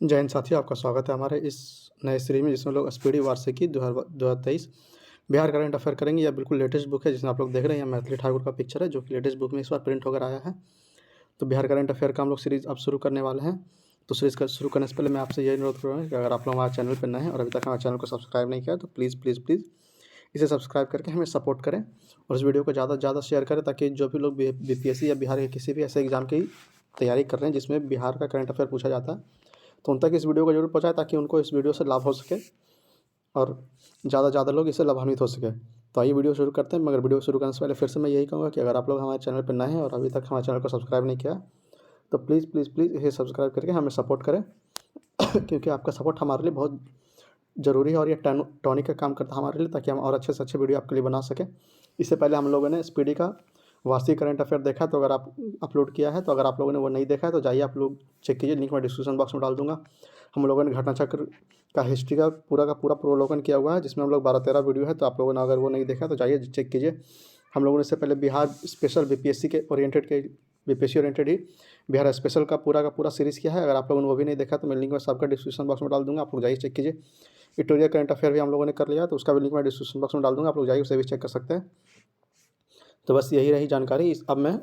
जय हिंद साथियों, आपका स्वागत है हमारे इस नए सीरीज में जिसमें लोग स्पीडी वार्षिकी 2023 बिहार करंट अफेयर करेंगे। यह बिल्कुल लेटेस्ट बुक है जिसमें आप लोग देख रहे हैं। मैथिली ठाकुर का पिक्चर है जो कि लेटेस्ट बुक में इस बार प्रिंट होकर आया है। तो बिहार करंट अफेयर का हम लोग सीरीज़ अब शुरू करने वाले हैं। तो सीरीज़ का शुरू करने से पहले मैं आपसे यही अनुरोध कर रहा हूँ कि अगर आप लोग हमारे चैनल पर नए हैं और अभी तक हमारे चैनल को सब्सक्राइब नहीं किया तो प्लीज़ प्लीज़ प्लीज़ इसे सब्सक्राइब करके हमें सपोर्ट करें और इस वीडियो को ज़्यादा से ज़्यादा शेयर करें ताकि जो भी लोग बीपीएससी या बिहार के किसी भी ऐसे एग्ज़ाम की तैयारी कर रहे हैं जिसमें बिहार का करंट अफेयर पूछा जाता है तो उन तक इस वीडियो को जरूर पहुँचाएं ताकि उनको इस वीडियो से लाभ हो सके और ज़्यादा से ज़्यादा लोग इससे लाभान्वित हो सके। तो आइए वीडियो शुरू करते हैं। मगर वीडियो शुरू करने से पहले फिर से मैं यही कहूँगा कि अगर आप लोग हमारे चैनल पर नए हैं और अभी तक हमारे चैनल को सब्सक्राइब नहीं किया तो प्लीज़ प्लीज़ प्लीज़ इसे सब्सक्राइब करके हमें सपोर्ट करें क्योंकि आपका सपोर्ट हमारे लिए बहुत ज़रूरी है और ये टॉनिक का काम करता है हमारे लिए ताकि हम और अच्छे से अच्छे वीडियो आपके लिए बना सकें। इससे पहले हम लोगों ने स्पीडी का वार्षिक करंट अफेयर देखा तो अगर आप अपलोड किया है तो अगर आप लोगों ने वो नहीं देखा है तो जाइए आप लोग चेक कीजिए, लिंक मैं डिस्क्रिप्शन बॉक्स में डाल दूंगा। हम लोगों ने घटनाचक्र का हिस्ट्री का पूरा प्रोलोकन किया हुआ है जिसमें हम लोग 12-13 वीडियो है। तो आप लोगों ने अगर वो नहीं देखा तो जाइए चेक कीजिए। हम लोगों ने इससे पहले बिहार स्पेशल बीपीएससी के बीपीएससी ओरिएंटेड ही बिहार स्पेशल का पूरा सीरीज़ किया है। अगर आप लोगों ने वो भी नहीं देखा तो मैं लिंक में सबका डिस्क्रिप्शन बॉक्स में डाल दूंगा, आप लोग जाइए चेक कीजिए। इटोरिया करंट अफेयर भी हम लोगों ने कर लिया तो उसका भी लिंक मैं डिस्क्रिप्शन बॉक्स में डाल दूंगा, आप लोग जाइए उसे भी चेक कर सकते हैं। तो बस यही रही जानकारी। अब मैं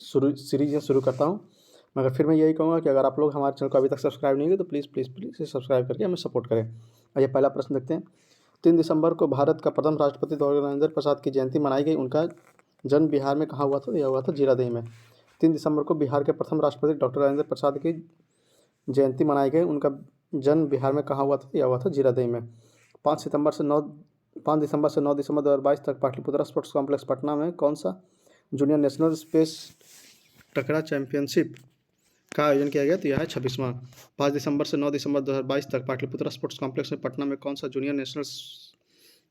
सीरीज शुरू करता हूँ। मगर फिर मैं यही कहूँगा कि अगर आप लोग हमारे चैनल को अभी तक सब्सक्राइब नहीं किए तो प्लीज़ प्लीज़ प्लीज़ इसे सब्सक्राइब करके हमें सपोर्ट करें। आइए पहला प्रश्न देखते हैं। 3 दिसंबर को भारत का प्रथम राष्ट्रपति डॉक्टर राजेंद्र प्रसाद की जयंती मनाई गई। उनका जन्म बिहार में कहाँ हुआ था? यह हुआ था जीरादेई में। 3 दिसंबर को बिहार के प्रथम राष्ट्रपति डॉक्टर राजेंद्र प्रसाद की जयंती मनाई गई। उनका जन्म बिहार में कहाँ हुआ था? यह हुआ था जीरादेई में। 5 दिसंबर से 9 दिसंबर 2022 तक पाटलिपुत्रा स्पोर्ट्स कॉम्प्लेक्स पटना में कौन सा जूनियर नेशनल स्पेस टकरा चैंपियनशिप का आयोजन किया गया? तो यह है 26वां। 5 दिसंबर से 9 दिसंबर 2022 तक पाटलिपुत्रा स्पोर्ट्स कॉम्प्लेक्स में पटना में कौन सा जूनियर नेशनल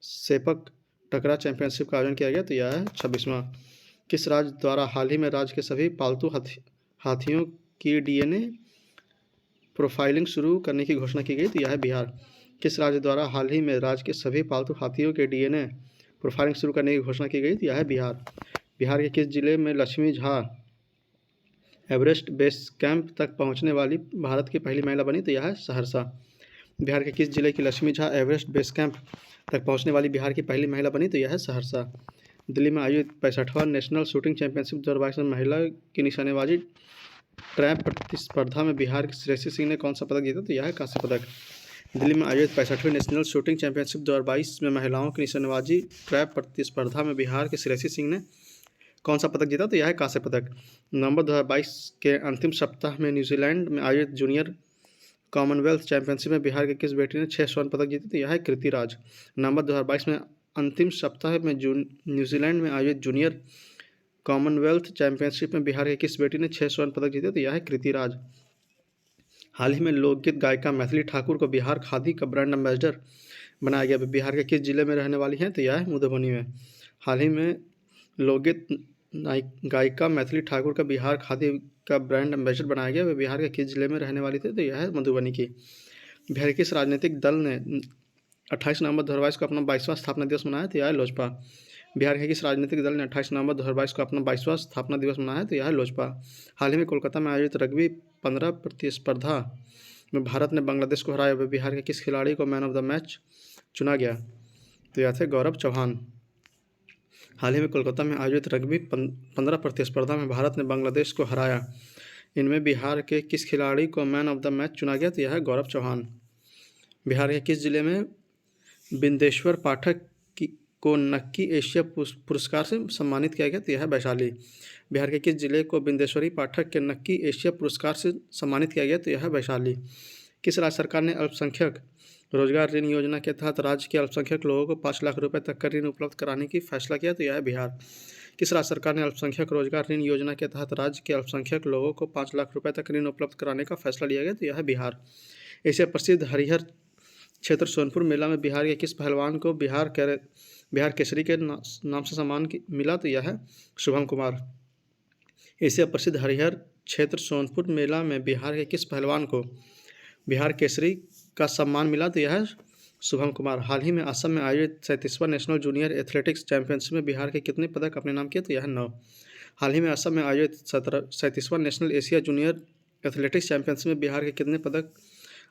सेपक टकरा चैंपियनशिप का आयोजन किया गया? तो यह है 26वां। किस राज्य द्वारा हाल ही में राज्य के सभी पालतू हाथियों की डीएनए प्रोफाइलिंग शुरू करने की घोषणा की गई? तो यह है बिहार। किस राज्य द्वारा हाल ही में राज्य के सभी पालतू हाथियों के डीएनए प्रोफाइलिंग शुरू करने की घोषणा की गई? तो यह है बिहार। बिहार के किस जिले में Lakshmi Jha Everest base camp तक पहुंचने वाली भारत की पहली महिला बनी? तो यह है सहरसा। बिहार के किस जिले की Lakshmi Jha Everest base camp तक पहुंचने वाली बिहार की पहली महिला बनी? तो यह है सहरसा। दिल्ली में आयोजित 65वां नेशनल शूटिंग चैंपियनशिप 2022 में महिला की निशानेबाजी ट्रैप प्रतिस्पर्धा में बिहार की श्रेयसी सिंह ने कौन सा पदक जीता? तो यह है कांस्य पदक। दिल्ली में आयोजित 65वीं नेशनल शूटिंग चैंपियनशिप 2022 में महिलाओं की निशानेबाजी ट्रैप प्रतिस्पर्धा में बिहार के श्रेयसी सिंह ने कौन सा पदक जीता? तो यह है कांस्य पदक। नवंबर 2022 के अंतिम सप्ताह में न्यूजीलैंड में आयोजित जूनियर कॉमनवेल्थ चैंपियनशिप में बिहार के किस बेटी ने 6 स्वर्ण पदक जीते? तो यह है कृति राज। नवंबर 2022 में अंतिम सप्ताह में न्यूजीलैंड में आयोजित जूनियर कॉमनवेल्थ चैंपियनशिप में बिहार के किस बेटी ने 6 स्वर्ण पदक जीते? तो यह है कृति राज। हाल ही में लोकगीत गायिका मैथिली ठाकुर को बिहार खादी का ब्रांड एम्बेसडर बनाया गया। बिहार के किस जिले में रहने वाली हैं? तो यह है मधुबनी में। हाल ही में लोकगीत गायिका मैथिली ठाकुर का बिहार खादी का ब्रांड एम्बेसडर बनाया गया। वे बिहार के किस जिले में रहने वाली थी? तो यह है मधुबनी की। बिहार के किस राजनीतिक दल ने 28 नवंबर 2022 को अपना 22वां स्थापना दिवस मनाया? तो यह है लोजपा। बिहार के किस राजनीतिक दल ने 28 नवंबर 2022 को अपना 22वां स्थापना दिवस मनाया? तो यह है लोजपा। हाल ही में कोलकाता में आयोजित रग्बी 15 प्रतिस्पर्धा में भारत ने बांग्लादेश को हराया। बिहार के किस खिलाड़ी को मैन ऑफ द मैच चुना गया? तो यह थे गौरव चौहान। हाल ही में कोलकाता में आयोजित रग्बी 15 प्रतिस्पर्धा में भारत ने बांग्लादेश को हराया। इनमें बिहार के किस खिलाड़ी को मैन ऑफ द मैच चुना गया? तो यह है गौरव चौहान। बिहार के किस जिले में बिंदेश्वर पाठक को नक्की एशिया पुरस्कार से सम्मानित किया गया? तो यह है वैशाली। बिहार के किस जिले को बिंदेश्वरी पाठक के नक्की एशिया पुरस्कार से सम्मानित किया गया? तो यह है वैशाली। किस राज्य सरकार ने अल्पसंख्यक रोजगार ऋण योजना के तहत राज्य के अल्पसंख्यक लोगों को 5 लाख रुपए तक का ऋण उपलब्ध कराने की फैसला किया? तो यह है बिहार। किस राज्य सरकार ने अल्पसंख्यक रोजगार ऋण योजना के तहत राज्य के अल्पसंख्यक लोगों को 5 लाख रुपए तक ऋण उपलब्ध कराने का फैसला लिया गया? तो यह है बिहार। एशिया प्रसिद्ध हरिहर क्षेत्र सोनपुर मेला में बिहार के किस पहलवान को बिहार केसरी के नाम से सम्मान मिला? तो यह है शुभम कुमार। एशिया प्रसिद्ध हरिहर क्षेत्र सोनपुर मेला में बिहार के किस पहलवान को बिहार केसरी का सम्मान मिला? तो यह है शुभम कुमार। हाल ही में असम में आयोजित 37वां नेशनल जूनियर एथलेटिक्स चैंपियनशिप में बिहार के कितने पदक अपने नाम किए? तो यह है 9। हाल ही में असम में आयोजित 37वां national Asia junior athletics championship में बिहार के कितने पदक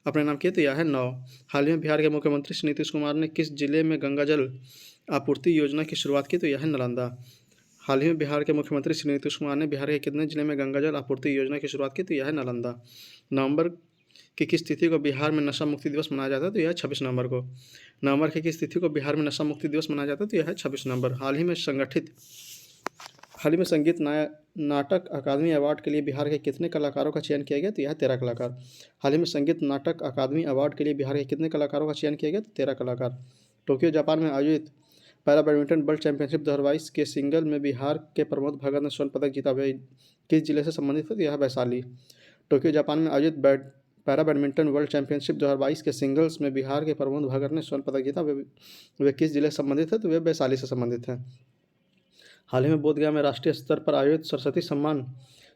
अपने नाम किए तो यह है 9। हाल ही में बिहार के मुख्यमंत्री श्री नीतीश कुमार ने किस जिले में गंगा जल आपूर्ति योजना की शुरुआत की तो यह है नालंदा। हाल ही में बिहार के मुख्यमंत्री श्री नीतीश कुमार ने बिहार के कितने जिले में गंगा जल आपूर्ति योजना की शुरुआत की तो यह है नालंदा। नवंबर की किस तिथि को बिहार में नशा मुक्ति दिवस मनाया जाता है तो यह है 26 नवंबर को। नवंबर की किस तिथि को बिहार में नशा मुक्ति दिवस मनाया जाता है तो यह है 26 नवंबर। हाल ही में संगीत नाटक अकादमी अवार्ड के लिए बिहार के कितने कलाकारों का चयन किया गया तो यह 13 कलाकार। हाल ही में संगीत नाटक अकादमी अवार्ड के लिए बिहार के कितने कलाकारों का चयन किया गया तो 13 कलाकार। टोक्यो जापान में आयोजित पैरा बैडमिंटन वर्ल्ड चैंपियनशिप 2022 के सिंगल में बिहार के प्रमोद भगत ने स्वर्ण पदक जीता। वह किस जिले से संबंधित है तो यह वैशाली। टोक्यो जापान में आयोजित पैरा बैडमिंटन वर्ल्ड चैंपियनशिप 2022 के सिंगल्स में बिहार के प्रमोद भगत ने स्वर्ण पदक जीता। वे किस जिले से संबंधित है तो वे वैशाली से संबंधित हैं। हाल ही में बोधगया में राष्ट्रीय स्तर पर आयोजित सरस्वती सम्मान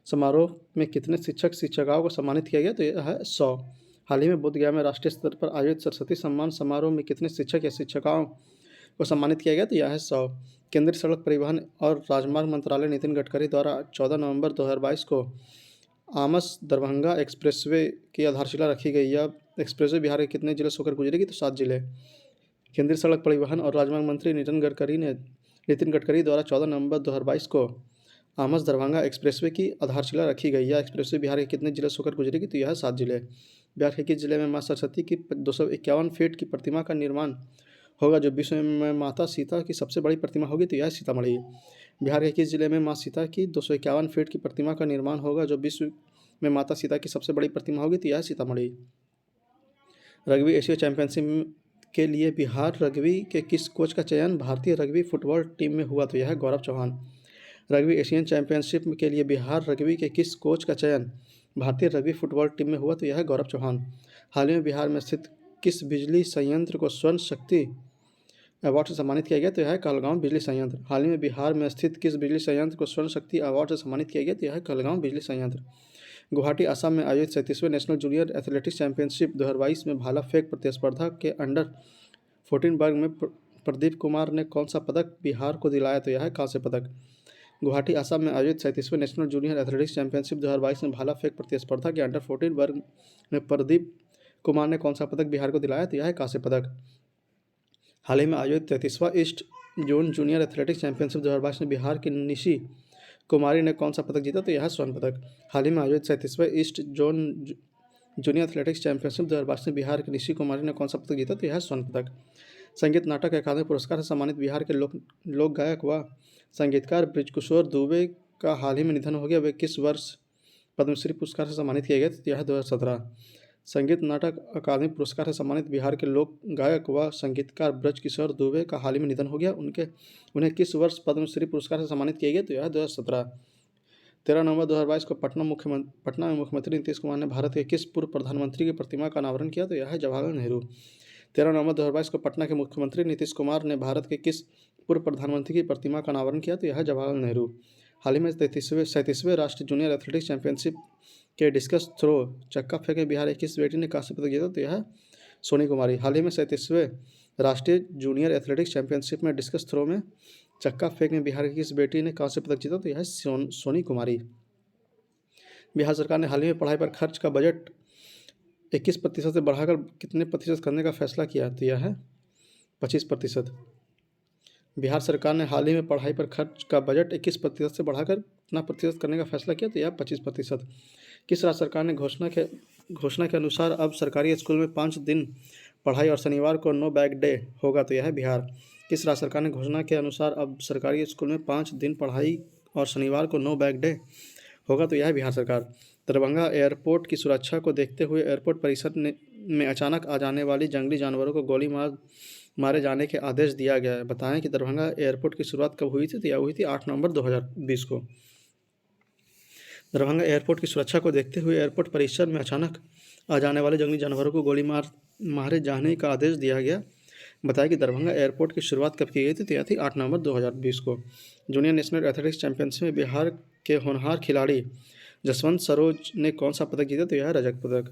समारोह में कितने शिक्षक शिक्षिकाओं को सम्मानित किया गया तो यह है 100। हाल ही में बोधगया में राष्ट्रीय स्तर पर आयोजित सरस्वती सम्मान समारोह में कितने शिक्षक या शिक्षिकाओं को सम्मानित किया गया तो यह है 100। केंद्रीय सड़क परिवहन और राजमार्ग मंत्रालय नितिन गडकरी द्वारा 14 नवंबर 2022 को आमस दरभंगा एक्सप्रेसवे की आधारशिला रखी गई। यह एक्सप्रेसवे बिहार के कितने जिले से होकर गुजरेगी तो 7 जिले। केंद्रीय सड़क परिवहन और राजमार्ग मंत्री नितिन गडकरी द्वारा 14 नवंबर 2022 को आमस दरभंगा एक्सप्रेसवे की आधारशिला रखी गई। यह एक्सप्रेसवे बिहार के कितने जिले से होकर गुजरेगी तो यह 7 जिले। बिहार के किस जिले में माँ सरस्वती की 251 फीट की प्रतिमा का निर्माण होगा जो विश्व में माता सीता की सबसे बड़ी प्रतिमा होगी तो यह सीतामढ़ी। बिहार के किस जिले में माँ सीता की 251 फीट की प्रतिमा का निर्माण होगा जो विश्व में माता सीता की सबसे बड़ी प्रतिमा होगी तो यह सीतामढ़ी। रग्बी एशिया चैंपियनशिप के लिए बिहार रग्बी के किस कोच का चयन भारतीय रग्बी फुटबॉल टीम में हुआ तो यह है गौरव चौहान। रग्बी एशियन चैंपियनशिप के लिए बिहार रग्बी के किस कोच का चयन भारतीय रग्बी फुटबॉल टीम में हुआ तो यह है गौरव चौहान। हाल ही में बिहार में स्थित किस बिजली संयंत्र को स्वर्ण शक्ति अवार्ड से सम्मानित किया गया तो यह है कहलगांव बिजली संयंत्र। हाल ही में बिहार में स्थित किस बिजली संयंत्र को स्वर्ण शक्ति अवार्ड से सम्मानित किया गया तो यह है कहलगांव बिजली संयंत्र। गुवाहाटी असम में आयोजित 37वें नेशनल जूनियर एथलेटिक्स चैंपियनशिप 2022 में भाला फेंक प्रतिस्पर्धा के अंडर 14 वर्ग में प्रदीप कुमार ने कौन सा पदक बिहार को दिलाया तो यह है कांस्य पदक। गुवाहाटी असम में आयोजित 37वें नेशनल जूनियर एथलेटिक्स चैंपियनशिप 2022 में भाला फेंक प्रतिस्पर्धा के अंडर 14 वर्ग में प्रदीप कुमार ने कौन सा पदक बिहार को दिलाया तो यह है कांस्य पदक। हाल ही में आयोजित 33वां east zone junior athletics championship 2022 में बिहार की निशी कुमारी ने कौन सा पदक जीता तो यह है स्वर्ण पदक। हाल ही में आयोजित 37वां east zone junior athletics championship 2022 में बिहार की निशी कुमारी ने कौन सा पदक जीता तो यह है स्वर्ण पदक। संगीत नाटक अकादमी पुरस्कार से सम्मानित बिहार के लोक गायक व संगीतकार बृजकिशोर दुबे का हाल ही में निधन हो गया। वे किस वर्ष पद्मश्री पुरस्कार से सम्मानित किया गया तो यह है 2017। संगीत नाटक अकादमी पुरस्कार से सम्मानित बिहार के लोक गायक व संगीतकार बृजकिशोर दुबे का हाल ही में निधन हो गया। उन्हें किस वर्ष पद्मश्री पुरस्कार से सम्मानित किया गया तो यह है 2017। 13 नवंबर 2022 को पटना में मुख्यमंत्री नीतीश कुमार ने भारत के किस पूर्व प्रधानमंत्री की प्रतिमा का अनावरण किया तो यह है जवाहरलाल नेहरू। 13 नवंबर 2022 को पटना के मुख्यमंत्री नीतीश कुमार ने भारत के किस पूर्व प्रधानमंत्री की प्रतिमा का अनावरण किया तो यह है जवाहरलाल नेहरू। हाल ही में 37वें राष्ट्रीय जूनियर एथलेटिक्स चैंपियनशिप के डिस्कस थ्रो चक्का फेंक में बिहार की किस बेटी ने कांस्य पदक जीता तो यह है सोनी कुमारी। हाल ही में 37वें राष्ट्रीय जूनियर एथलेटिक्स चैंपियनशिप में डिस्कस थ्रो में चक्का फेंक में बिहार की किस बेटी ने कांस्य पदक जीता तो यह है सोनी कुमारी। बिहार सरकार ने हाल ही में पढ़ाई पर खर्च का बजट 21% से बढ़ाकर कितने प्रतिशत करने का फैसला किया तो यह है 25%। बिहार सरकार ने हाल ही में पढ़ाई पर खर्च का बजट 21% से बढ़ाकर कितना प्रतिशत करने का फैसला किया तो यह 25%। किस राज्य सरकार ने घोषणा के अनुसार अब सरकारी स्कूल में 5 दिन पढ़ाई और शनिवार को नो बैग डे होगा तो यह है बिहार। किस राज्य सरकार ने घोषणा के अनुसार अब सरकारी स्कूल में 5 दिन पढ़ाई और शनिवार को नो बैग डे होगा तो यह है बिहार सरकार। दरभंगा एयरपोर्ट की सुरक्षा को देखते हुए एयरपोर्ट परिसर में अचानक आ जाने वाली जंगली जानवरों को गोली मारे जाने के आदेश दिया गया है। बताएं कि दरभंगा एयरपोर्ट की शुरुआत कब हुई थी तो यह हुई थी 8 नवंबर 2020 को। दरभंगा एयरपोर्ट की सुरक्षा को देखते हुए एयरपोर्ट परिसर में अचानक आ जाने वाले जंगली जानवरों को गोली मारे जाने का आदेश दिया गया। बताया कि दरभंगा एयरपोर्ट की शुरुआत कब की गई थी तो यह थी 8 नवंबर 2020 को। जूनियर नेशनल एथलेटिक्स चैंपियनशिप में बिहार के होनहार खिलाड़ी जसवंत सरोज ने कौन सा पदक जीता तो यह है रजत पदक।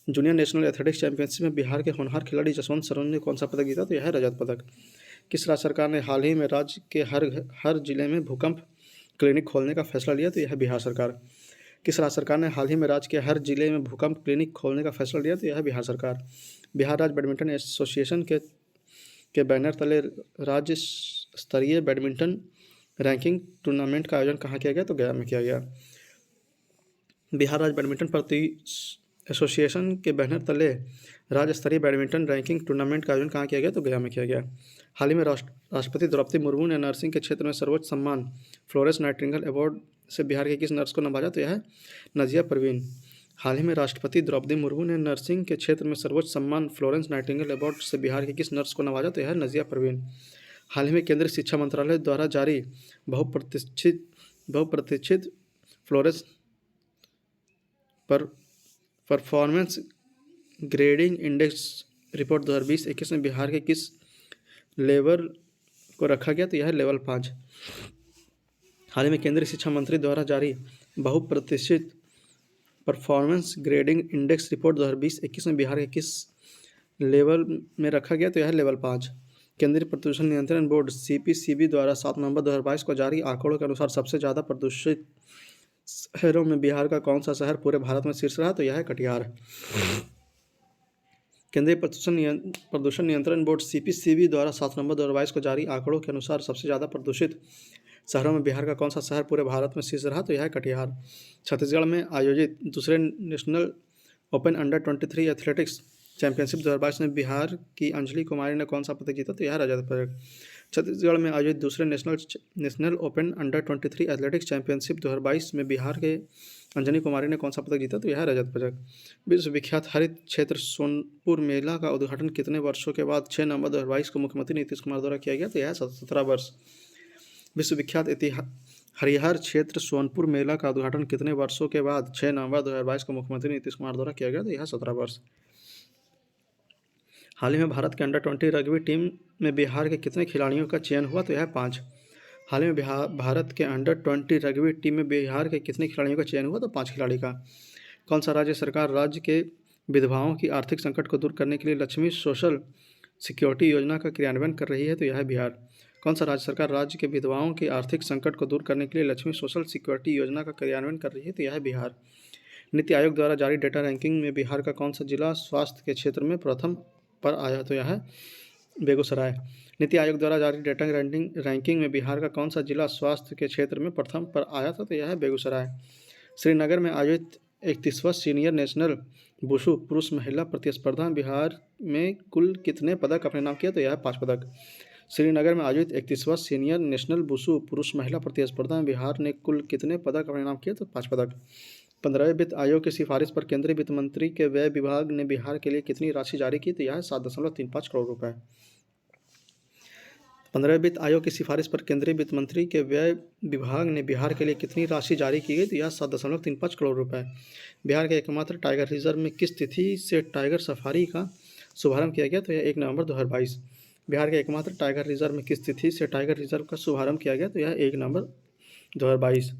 जूनियर नेशनल एथलेटिक्स चैंपियनशिप में बिहार के होनहार खिलाड़ी जसवंत सरोज ने कौन सा पदक जीता तो यह है रजत पदक। किस राज्य सरकार ने हाल ही में राज्य के हर जिले में भूकंप क्लिनिक खोलने का फैसला लिया तो यह है बिहार सरकार। किस राज्य सरकार ने हाल ही में राज्य के हर जिले में भूकंप क्लिनिक खोलने का फैसला लिया? तो यह है बिहार सरकार। बिहार राज्य बैडमिंटन एसोसिएशन के बैनर तले राज्य स्तरीय बैडमिंटन रैंकिंग टूर्नामेंट का आयोजन कहाँ किया गया? तो गया में किया गया। बिहार राज्य बैडमिंटन एसोसिएशन के बैनर तले राज्य स्तरीय बैडमिंटन रैंकिंग टूर्नामेंट का आयोजन कहाँ किया गया? तो गया में किया गया। हाल ही में राष्ट्रपति द्रौपदी मुर्मू ने नर्सिंग के क्षेत्र में सर्वोच्च सम्मान फ्लोरेंस नाइटिंगेल अवार्ड से बिहार के किस नर्स को नवाजा? तो यह है नजिया परवीन। हाल ही में राष्ट्रपति द्रौपदी मुर्मू ने नर्सिंग के क्षेत्र में सर्वोच्च सम्मान फ्लोरेंस नाइटिंगेल अवार्ड से बिहार के किस नर्स को नवाजा? तो यह है नजिया परवीन। हाल ही में केंद्रीय शिक्षा मंत्रालय द्वारा जारी बहुप्रतीक्षित Florence performance grading index report 2020-21 में बिहार के किस लेवल को रखा गया? तो यह है लेवल 5। हाल ही में केंद्रीय शिक्षा मंत्री द्वारा जारी बहुप्रतीक्षित परफॉर्मेंस ग्रेडिंग इंडेक्स रिपोर्ट 2020-21 में बिहार के किस लेवल में रखा गया? तो यह है लेवल 5। केंद्रीय प्रदूषण नियंत्रण बोर्ड CPCB द्वारा 7 नवंबर 2022 को जारी आंकड़ों के अनुसार सबसे ज़्यादा प्रदूषित शहरों में बिहार का कौन सा शहर पूरे भारत में शीर्ष रहा? तो यह है कटिहार। केंद्रीय प्रदूषण नियंत्रण बोर्ड CPCB द्वारा 7 नवंबर 2022 को जारी आंकड़ों के अनुसार सबसे ज़्यादा प्रदूषित शहरों में बिहार का कौन सा शहर पूरे भारत में शीर्ष रहा? तो यह है कटिहार। छत्तीसगढ़ में आयोजित दूसरे national open under 23 athletics championship 2022 में बिहार की अंजलि कुमारी ने कौन सा पदक जीता? तो यह रजत पदक। छत्तीसगढ़ में आयोजित दूसरे national open under 23 athletics championship 2022 में बिहार के अंजनी कुमारी ने कौन सा पदक जीता? तो यह रजत पदक। विश्व विख्यात हरित क्षेत्र सोनपुर मेला का उद्घाटन कितने वर्षों के बाद 6 नवंबर 2022 को मुख्यमंत्री नीतीश कुमार द्वारा किया गया? तो यह 17 वर्ष। विश्व विख्यात हरिहर क्षेत्र सोनपुर मेला का उद्घाटन कितने वर्षों के बाद 6 नवंबर 2022 को मुख्यमंत्री नीतीश कुमार द्वारा किया गया? तो यह 17 वर्ष। हाल ही में भारत के अंडर 20 रग्बी टीम में बिहार के कितने खिलाड़ियों का चयन हुआ? तो यह 5। हाल ही में भारत के अंडर 20 रग्बी टीम में बिहार के कितने खिलाड़ियों का चयन हुआ? तो 5 खिलाड़ी का। कौन सा राज्य सरकार राज्य के विधवाओं की आर्थिक संकट को दूर करने के लिए लक्ष्मी सोशल सिक्योरिटी योजना का क्रियान्वयन कर रही है? तो यह है बिहार। कौन सा राज्य सरकार राज्य के विधवाओं की आर्थिक संकट को दूर करने के लिए लक्ष्मी सोशल सिक्योरिटी योजना का क्रियान्वयन कर रही है? तो यह है बिहार। नीति आयोग द्वारा जारी डेटा रैंकिंग में बिहार का कौन सा जिला स्वास्थ्य के क्षेत्र में प्रथम पर आया? तो यह है बेगूसराय। नीति आयोग द्वारा जारी डेटा रैंकिंग में बिहार का कौन सा जिला स्वास्थ्य के क्षेत्र में प्रथम पर आया था? तो यह है बेगूसराय। श्रीनगर में आयोजित 31वां सीनियर नेशनल वुशु पुरुष महिला प्रतिस्पर्धा बिहार में कुल कितने पदक अपने नाम किया? तो यह है 5 पदक। श्रीनगर में आयोजित 31वां सीनियर नेशनल वुशु पुरुष महिला प्रतिस्पर्धा में बिहार ने कुल कितने पदक अपने नाम किए? तो 5 पदक। 15वें वित्त आयोग की सिफारिश पर केंद्रीय वित्त मंत्री के व्यय विभाग ने बिहार के लिए कितनी राशि जारी की? तो यह है 7.35 करोड़ रुपए। 15वें वित्त आयोग की सिफारिश पर केंद्रीय वित्त मंत्री के व्यय विभाग ने बिहार के लिए कितनी राशि जारी की गई? तो यह 7.35 करोड़ रुपए। बिहार के एकमात्र टाइगर रिजर्व में किस तिथि से टाइगर सफारी का शुभारंभ किया गया? तो यह 1 नवंबर 2022। बिहार के एकमात्र टाइगर रिजर्व में किस तिथि से टाइगर रिजर्व का शुभारंभ किया गया? तो यह 1 नवंबर 2022।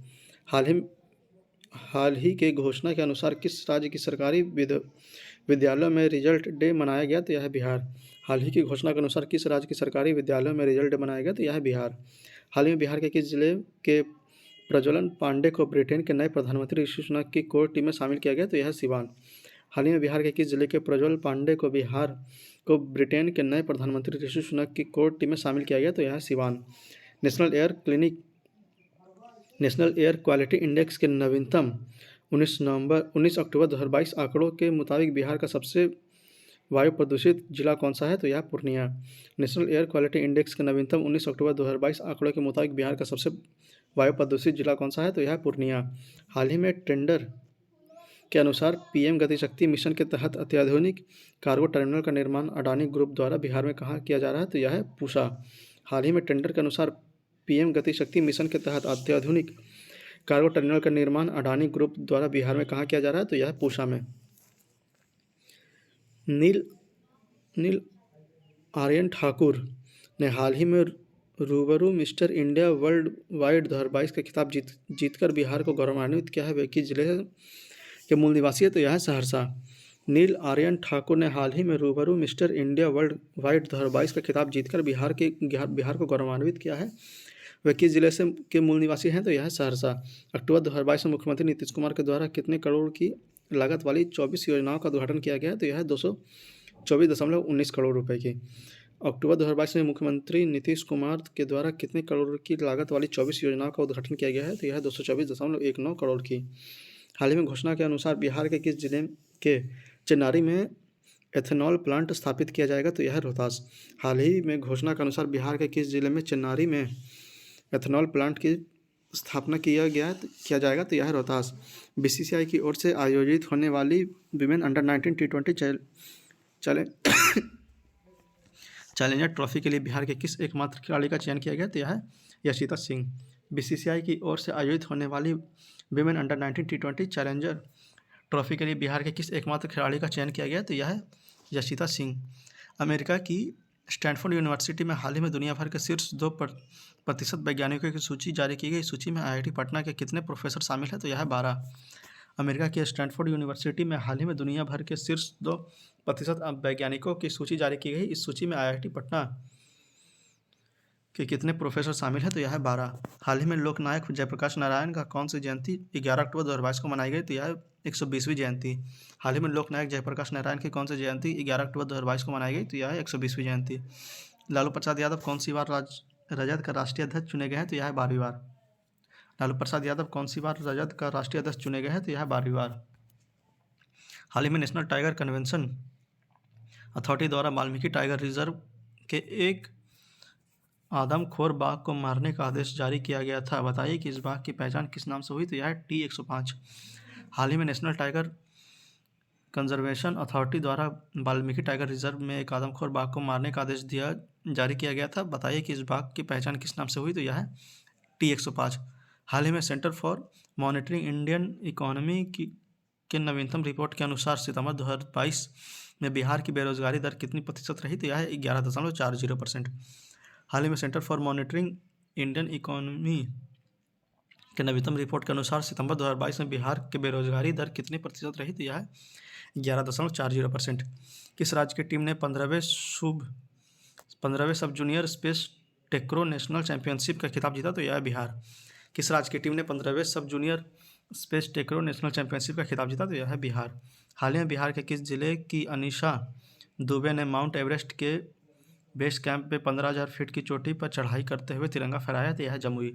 हाल ही के घोषणा के अनुसार किस राज्य की सरकारी विद्यालयों में रिजल्ट डे मनाया गया? तो यह है बिहार। हाल ही की घोषणा के अनुसार किस राज्य की सरकारी विद्यालयों में रिजल्ट डे मनाया गया? तो यह है बिहार। हाल ही में बिहार के किस जिले के प्रज्वलन पांडे को ब्रिटेन के नए प्रधानमंत्री ऋषि सुनक की कोर टीम में शामिल किया गया? तो यह है सिवान। हाल ही में बिहार के किस जिले के प्रज्वल पांडे को ब्रिटेन के नए प्रधानमंत्री ऋषि सुनक की कोर टीम में शामिल किया गया? तो यह है Siwan. National air quality index के नवीनतम 19 अक्टूबर 2022 आंकड़ों के मुताबिक बिहार का सबसे वायु प्रदूषित जिला कौन सा है? तो यह Purnia. National air quality index के नवीनतम 19 अक्टूबर 2022 आंकड़ों के मुताबिक बिहार का सबसे वायु प्रदूषित जिला कौन सा है? तो यह पूर्णिया। हाल ही में टेंडर के अनुसार PM गति शक्ति मिशन के तहत अत्याधुनिक कार्गो टर्मिनल का निर्माण अडानी ग्रुप द्वारा बिहार में कहाँ किया जा रहा है? तो यह है पूसा। हाल ही में टेंडर के अनुसार PM गति शक्ति मिशन के तहत अत्याधुनिक कार्गो टर्मिनल का निर्माण अडानी ग्रुप द्वारा बिहार में कहाँ किया जा रहा है? तो यह है पूसा में। नील आर्यन ठाकुर ने हाल ही में रूबरू मिस्टर इंडिया वर्ल्ड वाइड 2022 का खिताब जीतकर बिहार को गौरवान्वित किया है। वे किस जिले के मूल निवासी है? तो यह है सहरसा। नील आर्यन ठाकुर ने हाल ही में रूबरू मिस्टर इंडिया वर्ल्ड वाइड 2022 का खिताब जीतकर बिहार को गौरवान्वित किया है। वह किस जिले से के मूल निवासी हैं? तो यह है सहरसा। अक्टूबर 2022 में मुख्यमंत्री नीतीश कुमार के द्वारा कितने करोड़ की लागत वाली 24 योजनाओं का उद्घाटन किया गया है? तो यह है 224.19 करोड़ रुपए की। अक्टूबर 2022 में मुख्यमंत्री नीतीश कुमार के द्वारा कितने करोड़ की लागत वाली 24 योजनाओं का उद्घाटन किया गया है? तो यह है 224.19 करोड़ की। हाल ही में घोषणा के अनुसार बिहार के किस जिले के चिन्नारी में एथेनॉल प्लांट स्थापित किया जाएगा? तो यह है रोहतास। हाल ही में घोषणा के अनुसार बिहार के किस जिले में चिन्नारी में एथेनॉल प्लांट की स्थापना किया जाएगा? तो यह है रोहतास। बीसीसीआई की ओर से आयोजित होने वाली women under 19 T20 challenger trophy के लिए बिहार के किस एकमात्र खिलाड़ी का चयन किया गया? तो यह है यशिता सिंह। बीसीसीआई की ओर से आयोजित होने वाली women under 19 T20 challenger trophy के लिए बिहार के किस एकमात्र खिलाड़ी का चयन किया गया? तो यह है यशिता सिंह। अमेरिका की स्टैनफोर्ड यूनिवर्सिटी में हाल ही में दुनिया भर के शीर्ष 2% वैज्ञानिकों की सूची जारी की गई। इस सूची में आईआईटी पटना के कितने प्रोफेसर शामिल हैं? तो यह है 12। अमेरिका की स्टैनफोर्ड यूनिवर्सिटी में हाल ही में दुनिया भर के शीर्ष 2% वैज्ञानिकों की सूची जारी की गई। इस सूची में आईआईटी पटना के कितने प्रोफेसर शामिल हैं? तो यह है 12। हाल ही में लोकनायक जयप्रकाश नारायण का कौन सी जयंती 11 अक्टूबर 2022 को मनाई गई? तो यह 120वीं जयंती। हाल ही में लोकनायक जयप्रकाश नारायण की कौन सी जयंती 11 अक्टूबर 2022 को मनाई गई? तो यह 120वीं जयंती। लालू प्रसाद यादव कौन सी बार रजत का राष्ट्रीय अध्यक्ष चुने गए हैं? तो यह है 12वीं बार। लालू प्रसाद यादव कौन सी बार रजत का राष्ट्रीय अध्यक्ष चुने गए हैं? तो यह है 12वीं बार। हाल ही में नेशनल टाइगर कन्वेंशन अथॉरिटी द्वारा वाल्मीकि टाइगर रिजर्व के एक आदमखोर बाघ को मारने का आदेश जारी किया गया था। बताइए कि इस बाघ की पहचान किस नाम से हुई? तो यह है T105। हाल ही में नेशनल टाइगर कंजर्वेशन अथॉरिटी द्वारा वाल्मीकि टाइगर रिजर्व में एक आदमखोर बाघ को मारने का आदेश जारी किया गया था। बताइए कि इस बाघ की पहचान किस नाम से हुई? तो यह है T105। हाल ही में centre for monitoring Indian economy के नवीनतम रिपोर्ट के अनुसार सितंबर 2022 में बिहार की बेरोजगारी दर कितनी प्रतिशत रही? तो यह है 11.40%। हाल ही में centre for monitoring Indian economy के नवीनतम रिपोर्ट के अनुसार सितंबर 2022 में बिहार की बेरोजगारी दर कितनी प्रतिशत रही? तो यह है 11.40%। किस राज्य की टीम ने 15वें sub junior sepak takraw national championship का खिताब जीता? तो यह है बिहार। किस राज्य की टीम ने 15वें sub junior sepak takraw national championship का खिताब जीता? तो यह है बिहार। हाल ही में बिहार के किस जिले की अनीशा दुबे ने माउंट एवरेस्ट के बेस कैंप पे 15,000 फीट की चोटी पर चढ़ाई करते हुए तिरंगा फहराया? तो यह है जमुई।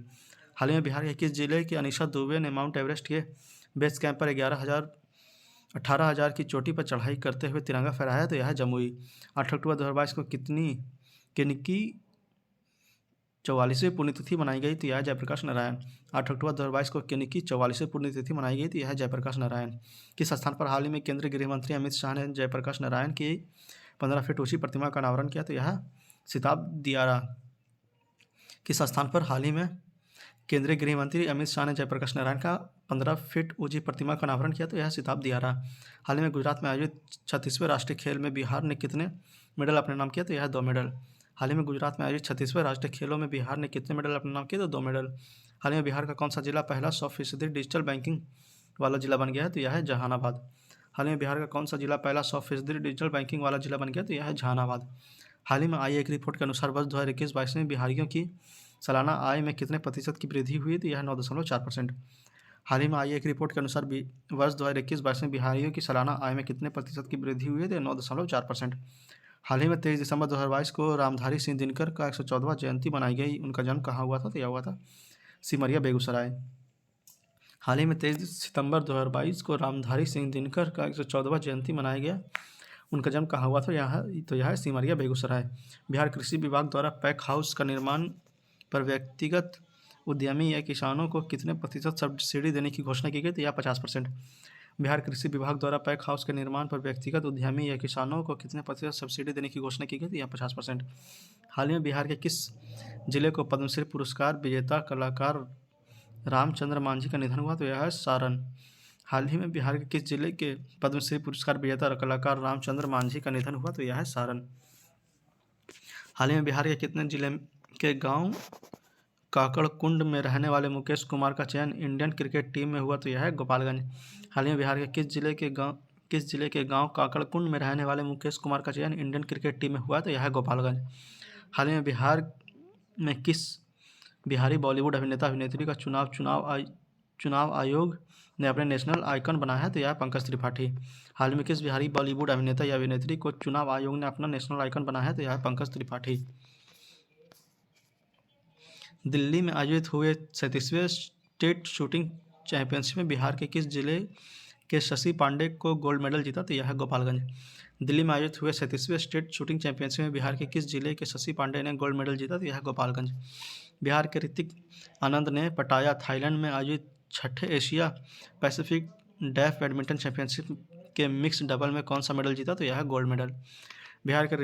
हाल ही में बिहार के किस जिले की अनीशा दुबे ने माउंट एवरेस्ट के बेस कैंप पर 18,000 की चोटी पर चढ़ाई करते हुए तिरंगा फहराया? तो यह है जमुई। 8 अक्टूबर 2022 को किनकी 44वीं पुण्यतिथि मनाई गई? तो यह है जयप्रकाश नारायण। 8 अक्टूबर 2022 को किनकी 44वीं पुण्यतिथि मनाई गई? तो यह है जयप्रकाश नारायण। किस स्थान पर हाल ही में केंद्रीय गृह मंत्री अमित शाह ने जयप्रकाश नारायण की 15 फीट ऊंची प्रतिमा का अनावरण किया? तो यह सिताब दियारा। किस स्थान पर हाल ही में केंद्रीय गृह मंत्री अमित शाह ने जयप्रकाश नारायण का 15 फीट ऊंची प्रतिमा का अनावरण किया? तो यह सिताब दियारा। हाल ही में गुजरात में आयोजित 36वें राष्ट्रीय खेल में बिहार ने कितने मेडल अपने नाम किया? तो यह 2 मेडल। हाल ही में गुजरात में आयोजित 36वें राष्ट्रीय खेलों में बिहार ने कितने मेडल अपने नाम किए? तो 2 मेडल। हाल ही में बिहार का कौन सा जिला पहला 100% डिजिटल बैंकिंग वाला जिला बन गया है? तो यह है जहानाबाद। हाल ही में बिहार का कौन सा जिला पहला 100% डिजिटल बैंकिंग वाला जिला बन गया? तो यह है जहानाबाद। हाल ही में आई एक रिपोर्ट के अनुसार वर्ष 2021-22 में बिहारियों की सालाना आय में कितने प्रतिशत की वृद्धि हुई? तो यह 9.4%। हाल ही में आई एक रिपोर्ट के अनुसार वर्ष 2021-22 में बिहारियों की सालाना आय में कितने प्रतिशत की वृद्धि हुई है? तो 9.4%। हाल ही में 23 दिसंबर 2022 को रामधारी सिंह दिनकर का 114वां जयंती मनाई गई। उनका जन्म कहाँ हुआ था? तो यह हुआ था सिमरिया बेगूसराय। हाल ही में 23 सितंबर 2022 को रामधारी सिंह दिनकर का 114वां जयंती मनाया गया। उनका जन्म कहाँ हुआ था? यह है सिमरिया बेगूसराय। बिहार कृषि विभाग द्वारा पैक हाउस का निर्माण पर व्यक्तिगत उद्यमी या किसानों को कितने प्रतिशत सब्सिडी देने की घोषणा की गई? तो यह 50%। बिहार कृषि विभाग द्वारा पैक हाउस के निर्माण पर व्यक्तिगत उद्यमी या किसानों को कितने प्रतिशत सब्सिडी देने की घोषणा की गई? तो यह 50%। हाल ही में बिहार के किस जिले को पद्मश्री पुरस्कार विजेता कलाकार रामचंद्र मांझी का निधन हुआ? तो यह है सारण। हाल ही में बिहार के किस जिले के पद्मश्री पुरस्कार विजेता कलाकार रामचंद्र मांझी का निधन हुआ? तो यह है सारण। हाल ही में बिहार के कितने जिले के गांव काकड़कुंड में रहने वाले मुकेश कुमार का चयन इंडियन क्रिकेट टीम में हुआ? तो यह है गोपालगंज। हाल ही में बिहार के किस जिले के गांव काकड़कुंड में रहने वाले मुकेश कुमार का चयन इंडियन क्रिकेट टीम में हुआ? तो यह है गोपालगंज। हाल ही में बिहार में किस बिहारी बॉलीवुड अभिनेता अभिनेत्री का चुनाव आयोग ने अपने नेशनल आइकन बनाया है? तो यह है पंकज त्रिपाठी। हाल में किस बिहारी बॉलीवुड अभिनेता या अभिनेत्री को चुनाव आयोग ने अपना नेशनल आइकन बनाया है? तो यह है पंकज त्रिपाठी। दिल्ली में आयोजित हुए 37वें स्टेट शूटिंग चैंपियनशिप में बिहार के किस जिले के शशि पांडे को गोल्ड मेडल जीता? तो यह है गोपालगंज। दिल्ली में आयोजित हुए 37वें स्टेट शूटिंग चैंपियनशिप में बिहार के किस जिले के शशि पांडे ने गोल्ड मेडल जीता? तो यह है गोपालगंज। बिहार के ऋतिक आनंद ने पटाया थाईलैंड में आयोजित 6ठे Asia Pacific deaf badminton championship के मिक्स डबल में कौन सा मेडल जीता? तो यह है गोल्ड मेडल। बिहार के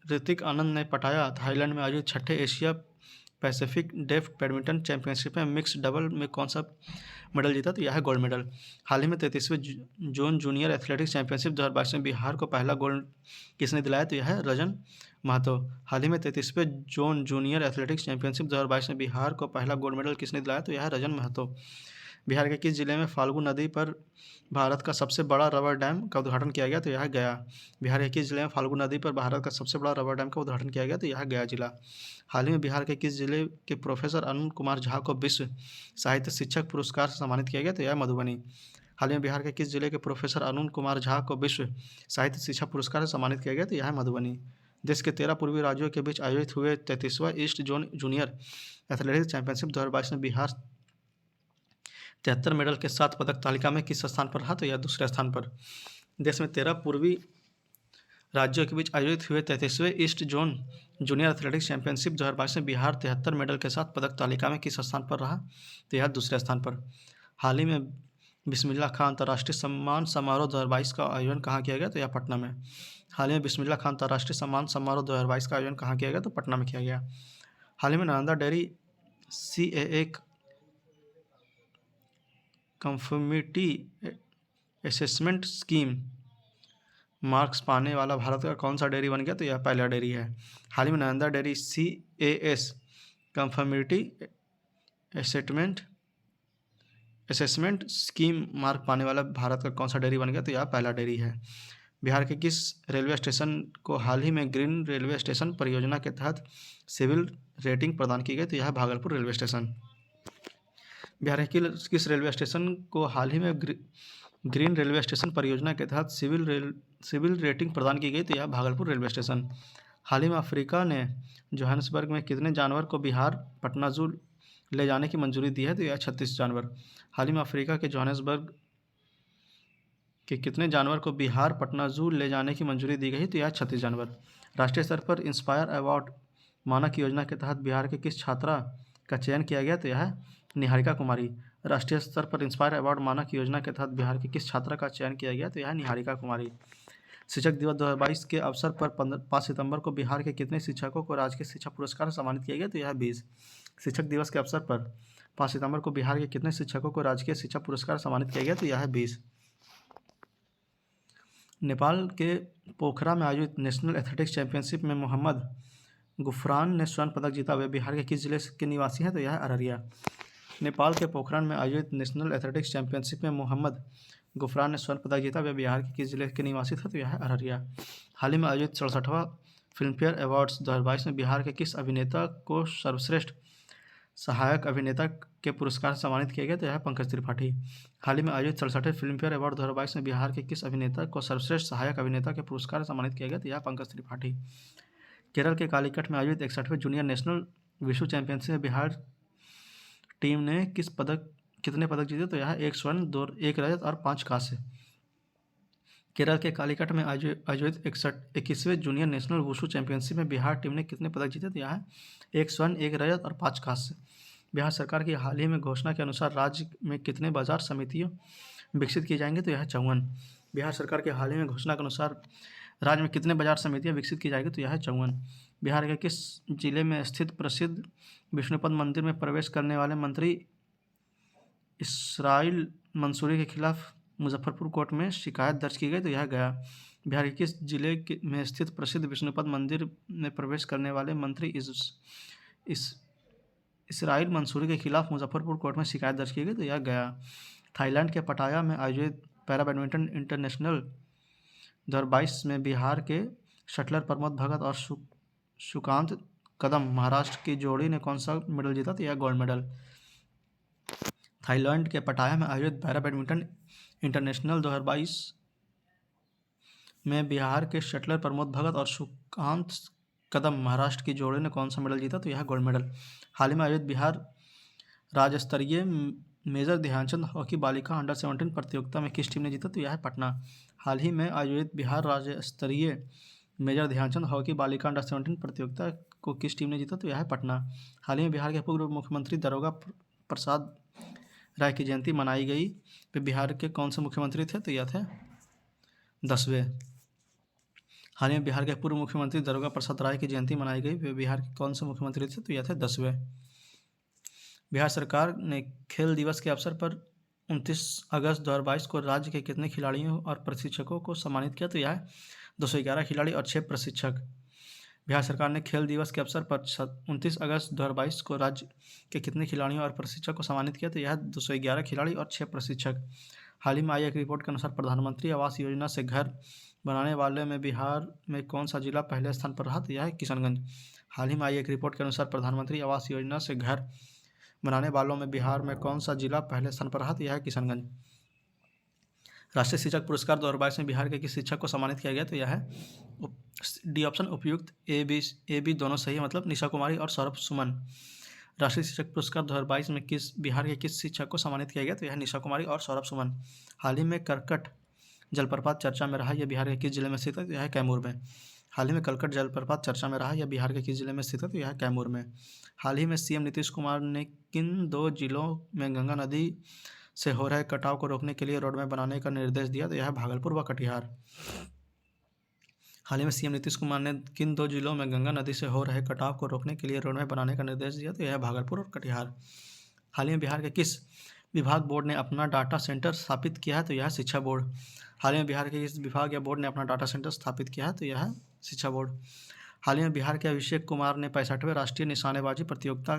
ऋतिक आनंद ने पटाया थाईलैंड में आयोजित 6ठे Asia Pacific deaf badminton championship में मिक्स डबल में कौन सा मेडल जीता? तो यह है गोल्ड मेडल। हाल ही में 33वें जोन जूनियर एथलेटिक्स चैंपियनशिप 2022 में बिहार को पहला गोल्ड किसने दिलाया? तो यह है रजन महतो। हाल ही में 33वें जोन जूनियर एथलेटिक्स चैंपियनशिप 2022 में बिहार को पहला गोल्ड मेडल किसने दिलाया? तो यह है रजन महतो। बिहार के किस जिले में फाल्गु नदी पर भारत का सबसे बड़ा रबर डैम का उद्घाटन किया गया? तो यह है गया। बिहार के किस जिले में फाल्गु नदी पर भारत का सबसे बड़ा रबर डैम का उद्घाटन किया गया? तो यह है गया जिला। हाल ही में बिहार के किस जिले के प्रोफेसर अरुण कुमार झा को विश्व साहित्य शिक्षक पुरस्कार से सम्मानित किया गया? तो यह है मधुबनी। हाल ही में बिहार के किस जिले के प्रोफेसर अरुण कुमार झा को विश्व साहित्य शिक्षक पुरस्कार से सम्मानित किया गया? तो यह है मधुबनी। देश के 13 पूर्वी राज्यों के बीच आयोजित हुए 33वां east zone junior athletics championship 2022 में बिहार 73 मेडल के साथ पदक तालिका में किस स्थान पर रहा? तो यह दूसरे स्थान पर। देश में 13 पूर्वी राज्यों के बीच आयोजित हुए 33वें east zone junior athletics championship 2022 में बिहार 73 मेडल के साथ पदक तालिका में किस स्थान पर रहा? तो यह दूसरे स्थान पर। हाल ही में बिस्मिल्लाह खां अंतर्राष्ट्रीय सम्मान समारोह 2022 का आयोजन कहाँ किया गया? तो यह पटना में। हाल ही में बिस्मिल्लाह खां अंतर्राष्ट्रीय सम्मान समारोह 2022 का आयोजन कहाँ किया गया? तो पटना में किया गया। हाल ही में Nalanda dairy CAA conformity assessment scheme marks पाने वाला भारत का कौन सा डेयरी बन गया? तो यह पहला डेयरी है। हाल ही में Nalanda dairy CAS conformity assessment scheme mark पाने वाला भारत का कौन सा डेयरी बन गया? तो यह पहला डेयरी है। बिहार के किस रेलवे स्टेशन को हाल ही में ग्रीन रेलवे स्टेशन परियोजना के तहत सिविल रेटिंग प्रदान की गई? तो यह भागलपुर रेलवे स्टेशन। बिहार के किस रेलवे स्टेशन को हाल ही में ग्रीन रेलवे स्टेशन परियोजना के तहत सिविल रेटिंग प्रदान की गई? तो यह भागलपुर रेलवे स्टेशन। हाल ही में अफ्रीका ने जोहान्सबर्ग में कितने जानवर को बिहार पटना जू ले जाने की मंजूरी दी है? तो यह 36 जानवर। हाल ही में अफ्रीका के जोहान्सबर्ग के कितने जानवर को बिहार पटना जू ले जाने की मंजूरी दी गई? तो यह 36 जानवर। राष्ट्रीय स्तर पर इंस्पायर अवार्ड मानक योजना के तहत बिहार के किस छात्रा का चयन किया गया? तो यह है निहारिका कुमारी। राष्ट्रीय स्तर पर इंस्पायर अवार्ड मानक योजना के तहत बिहार की किस छात्रा का चयन किया गया? तो यह है निहारिका कुमारी। शिक्षक दिवस 2022 के अवसर पर 5 सितंबर को बिहार के कितने शिक्षकों को राजकीय शिक्षक पुरस्कार से सम्मानित किया गया? तो यह 20। शिक्षक दिवस के अवसर पर 5 सितंबर को बिहार के कितने शिक्षकों को राजकीय शिक्षक पुरस्कार से सम्मानित किया गया? तो यह है 20। नेपाल के पोखरा में आयोजित नेशनल एथलेटिक्स चैंपियनशिप में मोहम्मद गुफरान ने स्वर्ण पदक जीता। वे बिहार के किस जिले के निवासी हैं? तो यह है अररिया। नेपाल के पोखरण में आयोजित नेशनल एथलेटिक्स चैंपियनशिप में मोहम्मद गुफरान ने स्वर्ण पदक जीता। वे बिहार के किस जिले के निवासी थे? तो यह है अररिया। हाल ही में आयोजित 67वां फिल्मफेयर अवार्ड्स 2022 में बिहार के किस अभिनेता को सर्वश्रेष्ठ सहायक अभिनेता के पुरस्कार से सम्मानित किया गया? तो यह है पंकज त्रिपाठी। हाल ही में आयोजित 67वें फिल्मफेयर अवार्ड 2022 में बिहार के किस अभिनेता को सर्वश्रेष्ठ सहायक अभिनेता के पुरस्कार से सम्मानित किया गया? तो यह पंकज त्रिपाठी। केरल के कालीकट में आयोजित 61वें जूनियर नेशनल विश्व चैंपियनशिप में बिहार टीम ने कितने पदक जीते? तो यह 1 स्वर्ण 1 रजत और 5 कांस्य। केरल के कालीकट में आयोजित 21वें जूनियर नेशनल वुशु चैंपियनशिप में बिहार टीम ने कितने पदक जीते? तो यह है 1 स्वर्ण 1 रजत और 5 कांस्य। बिहार सरकार की हाल ही में घोषणा के अनुसार राज्य में कितने बाजार समितियां विकसित की जाएंगी? तो यह 54। बिहार सरकार के हाल ही में घोषणा के अनुसार राज्य में कितने बाजार समितियां विकसित की जाएगी? तो यह है 54। बिहार के किस जिले में स्थित प्रसिद्ध विष्णुपद मंदिर में प्रवेश करने वाले मंत्री इसराइल मंसूरी के खिलाफ मुजफ्फरपुर कोर्ट में शिकायत दर्ज की गई? तो यह गया। बिहार के किस जिले में स्थित प्रसिद्ध विष्णुपद मंदिर में प्रवेश करने वाले मंत्री इसराइल मंसूरी के खिलाफ मुजफ्फरपुर कोर्ट में शिकायत दर्ज की गई? तो यह गया। थाईलैंड के पटाया में आयोजित पैरा बैडमिंटन इंटरनेशनल 2022 में बिहार के शटलर प्रमोद भगत और सुकांत कदम महाराष्ट्र की जोड़ी ने कौन सा मेडल जीता? तो यह गोल्ड मेडल। थाईलैंड के पटाया में आयोजित पैरा बैडमिंटन इंटरनेशनल 2022 में बिहार के शटलर प्रमोद भगत और सुकांत कदम महाराष्ट्र की जोड़ी ने कौन सा मेडल जीता? तो यह गोल्ड मेडल। हाल ही में आयोजित बिहार राज्य स्तरीय मेजर ध्यानचंद हॉकी बालिका अंडर 17 प्रतियोगिता में किस टीम ने जीता? तो यह है पटना। हाल ही में आयोजित बिहार राज्य स्तरीय मेजर ध्यानचंद हॉकी बालिका अंडर 17 प्रतियोगिता को किस टीम ने जीता? तो यह है पटना। हाल ही में बिहार के पूर्व मुख्यमंत्री दारोगा प्रसाद राय की जयंती मनाई गई। वे बिहार के कौन से मुख्यमंत्री थे? तो यह थे 10वें। हाल ही में बिहार के पूर्व मुख्यमंत्री दारोगा प्रसाद राय की जयंती मनाई गई। वे बिहार के कौन से मुख्यमंत्री थे? तो यह थे 10वें। बिहार सरकार ने खेल दिवस के अवसर पर 29 अगस्त 2022 को राज्य के कितने खिलाड़ियों और प्रशिक्षकों को सम्मानित किया? तो यह है 211 खिलाड़ी और 6 प्रशिक्षक। बिहार सरकार ने खेल दिवस के अवसर पर 29 अगस्त 2022 को राज्य के कितने खिलाड़ियों और प्रशिक्षक को सम्मानित किया? तो यह 211 खिलाड़ी और 6 प्रशिक्षक। हाल ही में आई एक रिपोर्ट के अनुसार प्रधानमंत्री आवास योजना से घर बनाने वाले में बिहार में कौन सा जिला पहले स्थान पर रहा? तो यह है किशनगंज। हाल ही में आई एक रिपोर्ट के अनुसार प्रधानमंत्री आवास योजना से घर बनाने वालों में बिहार में कौन सा जिला पहले स्थान पर रहा? तो यह है किशनगंज। राष्ट्रीय शिक्षक पुरस्कार 2022 में बिहार के किस शिक्षक को सम्मानित किया गया? तो यह है डी ऑप्शन उपयुक्त। ए बी दोनों सही है, मतलब निशा कुमारी और सौरभ सुमन। राष्ट्रीय शिक्षक पुरस्कार 2022 में बिहार के किस शिक्षक को सम्मानित किया गया? तो यह निशा कुमारी और सौरभ सुमन। हाल ही में करकट जलप्रपात चर्चा में रहा, यह बिहार के किस जिले में स्थित है? तो यह है कैमूर में। हाल ही में कलकट जलप्रपात चर्चा में रहा, यह बिहार के किस जिले में स्थित है? तो यह है कैमूर में। हाल ही में सीएम नीतीश कुमार ने किन 2 जिलों में गंगा नदी से हो रहे कटाव को रोकने के लिए रोडमैप बनाने का निर्देश दिया? तो यह है भागलपुर व कटिहार। हाल ही में सीएम नीतीश कुमार ने किन 2 जिलों में गंगा नदी से हो रहे कटाव को रोकने के लिए रोडमैप बनाने का निर्देश दिया? तो यह है भागलपुर और कटिहार। हाल ही में बिहार के किस विभाग बोर्ड ने अपना डाटा सेंटर स्थापित किया है? तो यह है शिक्षा बोर्ड। हाल ही में बिहार के किस विभाग या बोर्ड ने अपना डाटा सेंटर स्थापित किया है? तो यह है शिक्षा बोर्ड। हाल ही में बिहार के अभिषेक कुमार ने 65वें राष्ट्रीय निशानेबाजी प्रतियोगिता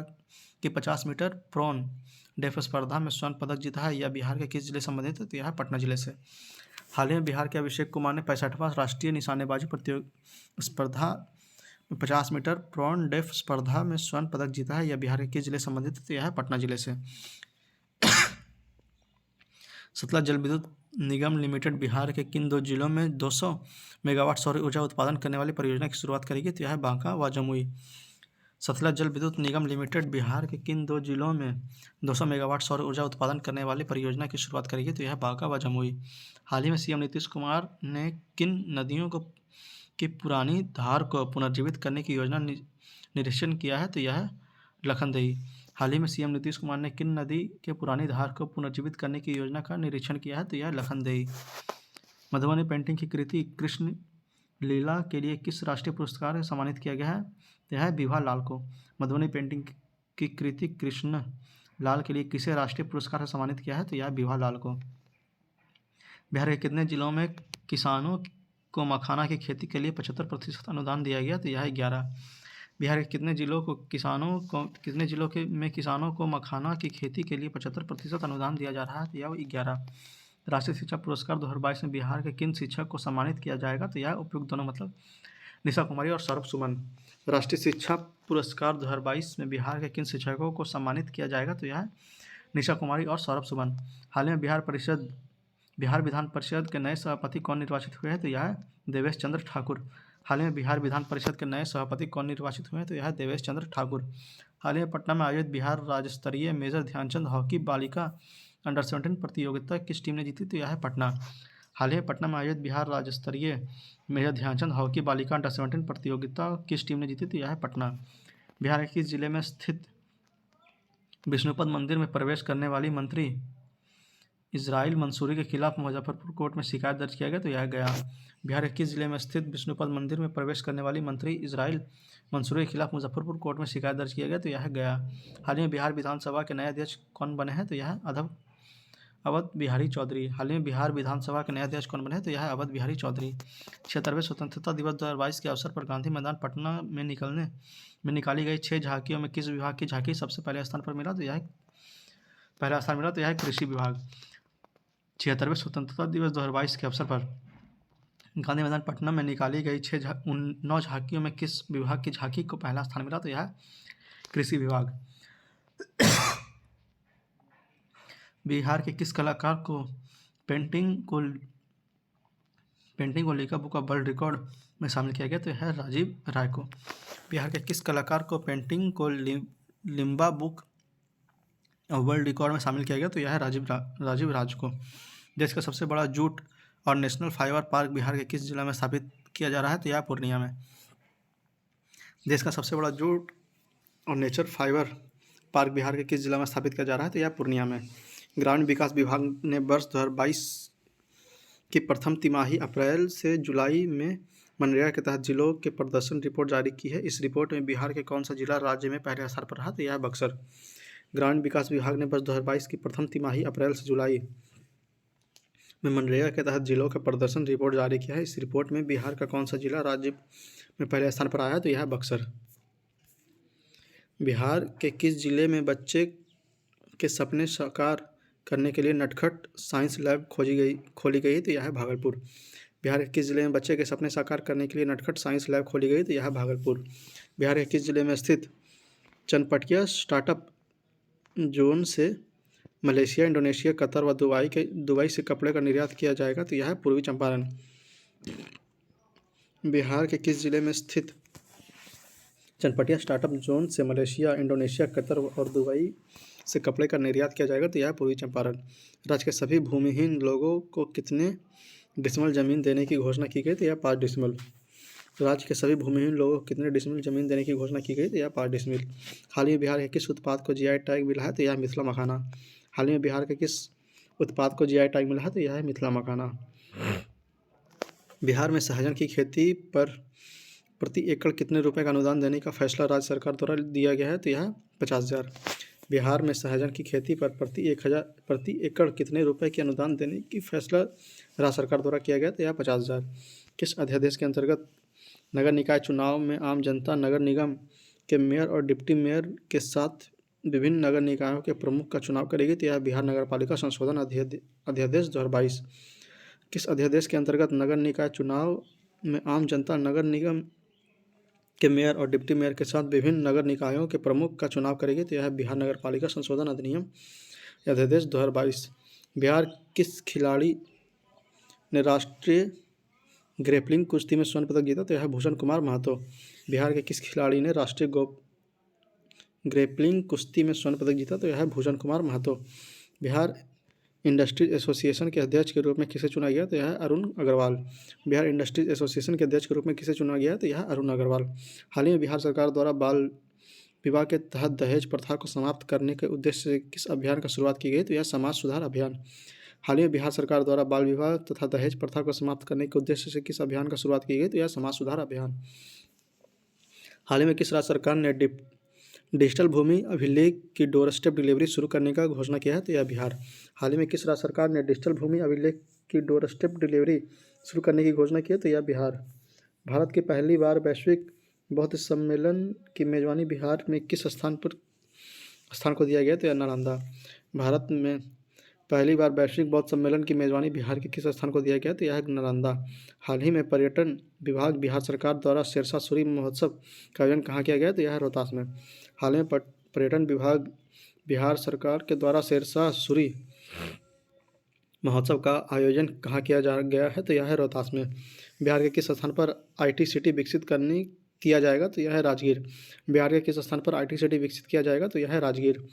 की 50 मीटर प्रोन डेफ स्पर्धा में स्वर्ण पदक जीता है। यह बिहार के किस जिले से संबंधित है? तो यह है पटना जिले से। हाल ही में बिहार के अभिषेक कुमार ने 65वां राष्ट्रीय निशानेबाजी स्पर्धा 50 मीटर प्रोन डेफ स्पर्धा में स्वर्ण पदक जीता है। यह बिहार के किस जिले से संबंधित है? तो यह है पटना जिले से। सतलज जल विद्युत निगम लिमिटेड बिहार के किन 2 जिलों में 200 मेगावाट सौर ऊर्जा उत्पादन करने वाली परियोजना की शुरुआत करेगी? तो यह है बांका व जमुई। सतलज जल विद्युत निगम लिमिटेड बिहार के किन 2 जिलों में 200 मेगावाट सौर ऊर्जा उत्पादन करने वाली परियोजना की शुरुआत करेगी? तो यह है बांका व जमुई। हाल ही में सीएम नीतीश कुमार ने किन नदियों की पुरानी धार को पुनर्जीवित करने की योजना निरीक्षण किया है? तो यह है लखनदेई। हाल ही में सीएम नीतीश कुमार ने किन नदी के पुरानी धार को पुनर्जीवित करने की योजना का निरीक्षण किया है? तो यह है लखनदेई। मधुबनी पेंटिंग की कृति कृष्ण लीला के लिए किस राष्ट्रीय पुरस्कार से सम्मानित किया गया है? यह है विभा लाल को। मधुबनी पेंटिंग की कृति कृष्ण लाल के लिए किसे राष्ट्रीय पुरस्कार से सम्मानित किया है? तो यह है विभा लाल को। बिहार के कितने जिलों में किसानों को मखाना की खेती के लिए 75% अनुदान दिया गया? तो यह है 11। बिहार के कितने जिलों में किसानों को मखाना की खेती के लिए 75% अनुदान दिया जा रहा है? तो यह 11। राष्ट्रीय शिक्षा पुरस्कार 2022 में बिहार के किन शिक्षक को सम्मानित किया जाएगा? तो यह उपयुक्त दोनों, मतलब निशा कुमारी और सौरभ सुमन। राष्ट्रीय शिक्षा पुरस्कार 2022 में बिहार के किन शिक्षकों को सम्मानित किया जाएगा? तो यह निशा कुमारी और सौरभ सुमन। हाल ही में बिहार विधान परिषद के नए सभापति कौन निर्वाचित हुए हैं? तो यह है देवेश चंद्र ठाकुर। हाल ही में बिहार विधान परिषद के नए सभापति कौन निर्वाचित हुए हैं? तो यह है देवेश चंद्र ठाकुर। हाल ही में पटना में आयोजित बिहार राज्य स्तरीय मेजर ध्यानचंद हॉकी बालिका अंडर 17 प्रतियोगिता किस टीम ने जीती? तो यह है पटना। हाल ही में पटना में आयोजित बिहार राज्य स्तरीय मेजर ध्यानचंद हॉकी बालिका अंडर 17 प्रतियोगिता किस टीम ने जीती? तो यह है पटना। बिहार के किस जिले में स्थित विष्णुपद मंदिर में प्रवेश करने वाली मंत्री इजराइल मंसूरी के खिलाफ मुजफ्फरपुर कोर्ट में शिकायत दर्ज किया गया? तो यह गया। बिहार के किस जिले में स्थित विष्णुपद मंदिर में प्रवेश करने वाली मंत्री इजराइल मंसूरी के खिलाफ मुजफ्फरपुर कोर्ट में शिकायत दर्ज किया गया? तो यह गया। हाल ही में बिहार विधानसभा के नए अध्यक्ष कौन बने हैं? तो यह अवध बिहारी चौधरी। हाल ही में बिहार विधानसभा के नए अध्यक्ष कौन बने हैं? तो यह है अवध बिहारी चौधरी। 76वें स्वतंत्रता दिवस 2022 के अवसर पर गांधी मैदान पटना में निकाली गई 6 झांकियों में किस विभाग की झांकी सबसे पहले स्थान पर मिला? तो यह पहला स्थान मिला। तो यह कृषि विभाग। 76वें स्वतंत्रता दिवस 2022 के अवसर पर गांधी मैदान पटना में निकाली गई 9 झांकियों में किस विभाग की झांकी को पहला स्थान मिला? तो यह है कृषि विभाग। बिहार के किस कलाकार को पेंटिंग को लिका बुक ऑफ वर्ल्ड रिकॉर्ड में शामिल किया गया? तो यह है राजीव राय को। बिहार के किस कलाकार को पेंटिंग को Limba book of world record में शामिल किया गया? तो यह है राजीव राज को। देश का सबसे बड़ा जूट और नेशनल फाइबर पार्क बिहार के किस जिला में स्थापित किया जा रहा है? तो यह पूर्णिया में। देश का सबसे बड़ा जूट और नेचर फाइबर पार्क बिहार के किस जिला में स्थापित किया जा रहा है? तो यह पूर्णिया में। ग्रामीण विकास विभाग ने वर्ष 2022 की प्रथम तिमाही अप्रैल से जुलाई में मनरेगा के तहत जिलों के प्रदर्शन रिपोर्ट जारी की है। इस रिपोर्ट में बिहार के कौन सा जिला राज्य में पहले स्थान पर रहा? तो यह है बक्सर। ग्रामीण विकास विभाग ने वर्ष 2022 की प्रथम तिमाही अप्रैल से जुलाई में मनरेगा के तहत जिलों का प्रदर्शन रिपोर्ट जारी किया है। इस रिपोर्ट में बिहार का कौन सा जिला राज्य में पहले स्थान पर आया है? तो यह है बक्सर। बिहार के किस जिले में बच्चे के सपने साकार करने के लिए नटखट साइंस लैब खोली गई है? तो यह है भागलपुर। बिहार के किस जिले में बच्चे के सपने साकार करने के लिए नटखट साइंस लैब खोली गई? तो यह है भागलपुर। बिहार के किस जिले में स्थित चनपटिया स्टार्टअप जोन से मलेशिया, इंडोनेशिया, कतर व दुबई से कपड़े का निर्यात किया जाएगा? तो यह है पूर्वी चंपारण। बिहार के किस जिले में स्थित चनपटिया स्टार्टअप जोन से मलेशिया, इंडोनेशिया, कतर और दुबई से कपड़े का निर्यात किया जाएगा? तो यह है पूर्वी चंपारण। राज्य के सभी भूमिहीन लोगों को कितने डिसमल जमीन देने की घोषणा की गई? तो यह 5 डिसमल। राज्य के सभी भूमिहीन लोगों को कितने डिसमिल जमीन देने की घोषणा की गई? तो यह 5 डिसमिल। हाल ही में बिहार के किस उत्पाद को जीआई टैग मिला है? तो यह मिथिला मखाना। हाल ही में बिहार के किस उत्पाद को जीआई टैग मिला है? तो यह है मिथिला मखाना। बिहार में सहजन की खेती पर प्रति एकड़ कितने रुपए का अनुदान देने का फैसला राज्य सरकार द्वारा दिया गया है? तो यह 50,000। बिहार में सहजन की खेती पर प्रति एकड़ कितने रुपए के अनुदान देने की फैसला राज्य सरकार द्वारा किया गया? तो यह 50,000। किस अध्यादेश के अंतर्गत नगर निकाय चुनाव में आम जनता नगर निगम के मेयर और डिप्टी मेयर के साथ विभिन्न नगर निकायों के प्रमुख का चुनाव करेगी? तो यह बिहार नगरपालिका संशोधन अध्यादेश 2022। किस अध्यादेश के अंतर्गत नगर निकाय चुनाव में आम जनता नगर निगम के मेयर और डिप्टी मेयर के साथ विभिन्न नगर निकायों के प्रमुख का चुनाव करेगी? तो यह बिहार नगरपालिका संशोधन अधिनियम अध्यादेश 2022। बिहार किस खिलाड़ी ने राष्ट्रीय ग्रेपलिंग कुश्ती में स्वर्ण पदक जीता? तो यह भूषण कुमार महतो। बिहार के किस खिलाड़ी ने राष्ट्रीय ग्रेपलिंग कुश्ती में स्वर्ण पदक जीता? तो यह भूषण कुमार महतो। बिहार इंडस्ट्रीज एसोसिएशन के अध्यक्ष के रूप में किसे चुना गया? तो यह अरुण अग्रवाल। बिहार इंडस्ट्रीज एसोसिएशन के अध्यक्ष के रूप में किसे चुना गया? तो यह अरुण अग्रवाल। हाल ही में बिहार सरकार द्वारा बाल विवाह के तहत दहेज प्रथा को समाप्त करने के उद्देश्य से किस अभियान की शुरुआत की गई? तो यह समाज सुधार अभियान। हाल ही में बिहार सरकार द्वारा बाल विवाह तथा दहेज प्रथा को समाप्त करने के उद्देश्य से किस अभियान की शुरुआत की गई? तो यह समाज सुधार अभियान। हाल ही में किस राज्य सरकार ने डिजिटल भूमि अभिलेख की डोर स्टेप डिलीवरी शुरू करने का घोषणा किया है? तो यह बिहार। हाल ही में किस राज्य सरकार ने डिजिटल भूमि अभिलेख की डोर स्टेप डिलीवरी शुरू करने की घोषणा की है? तो यह बिहार। भारत की पहली बार वैश्विक बौद्ध सम्मेलन की मेजबानी बिहार में किस स्थान को दिया गया? तो यह नालंदा। भारत में पहली बार वैश्विक बौद्ध सम्मेलन की मेजबानी बिहार के किस स्थान को दिया गया? तो यह है नालंदा। हाल ही में पर्यटन विभाग बिहार सरकार द्वारा शेरशाह सूरी महोत्सव का आयोजन कहाँ किया गया? तो यह है रोहतास में। हाल ही में पर्यटन विभाग बिहार सरकार के द्वारा शेरशाह सूरी महोत्सव का आयोजन कहाँ किया गया है? तो यह है रोहतास में। बिहार के किस स्थान पर IT सिटी विकसित किया जाएगा? तो यह है राजगीर। बिहार के किस स्थान पर IT सिटी विकसित किया जाएगा? तो यह है राजगीर।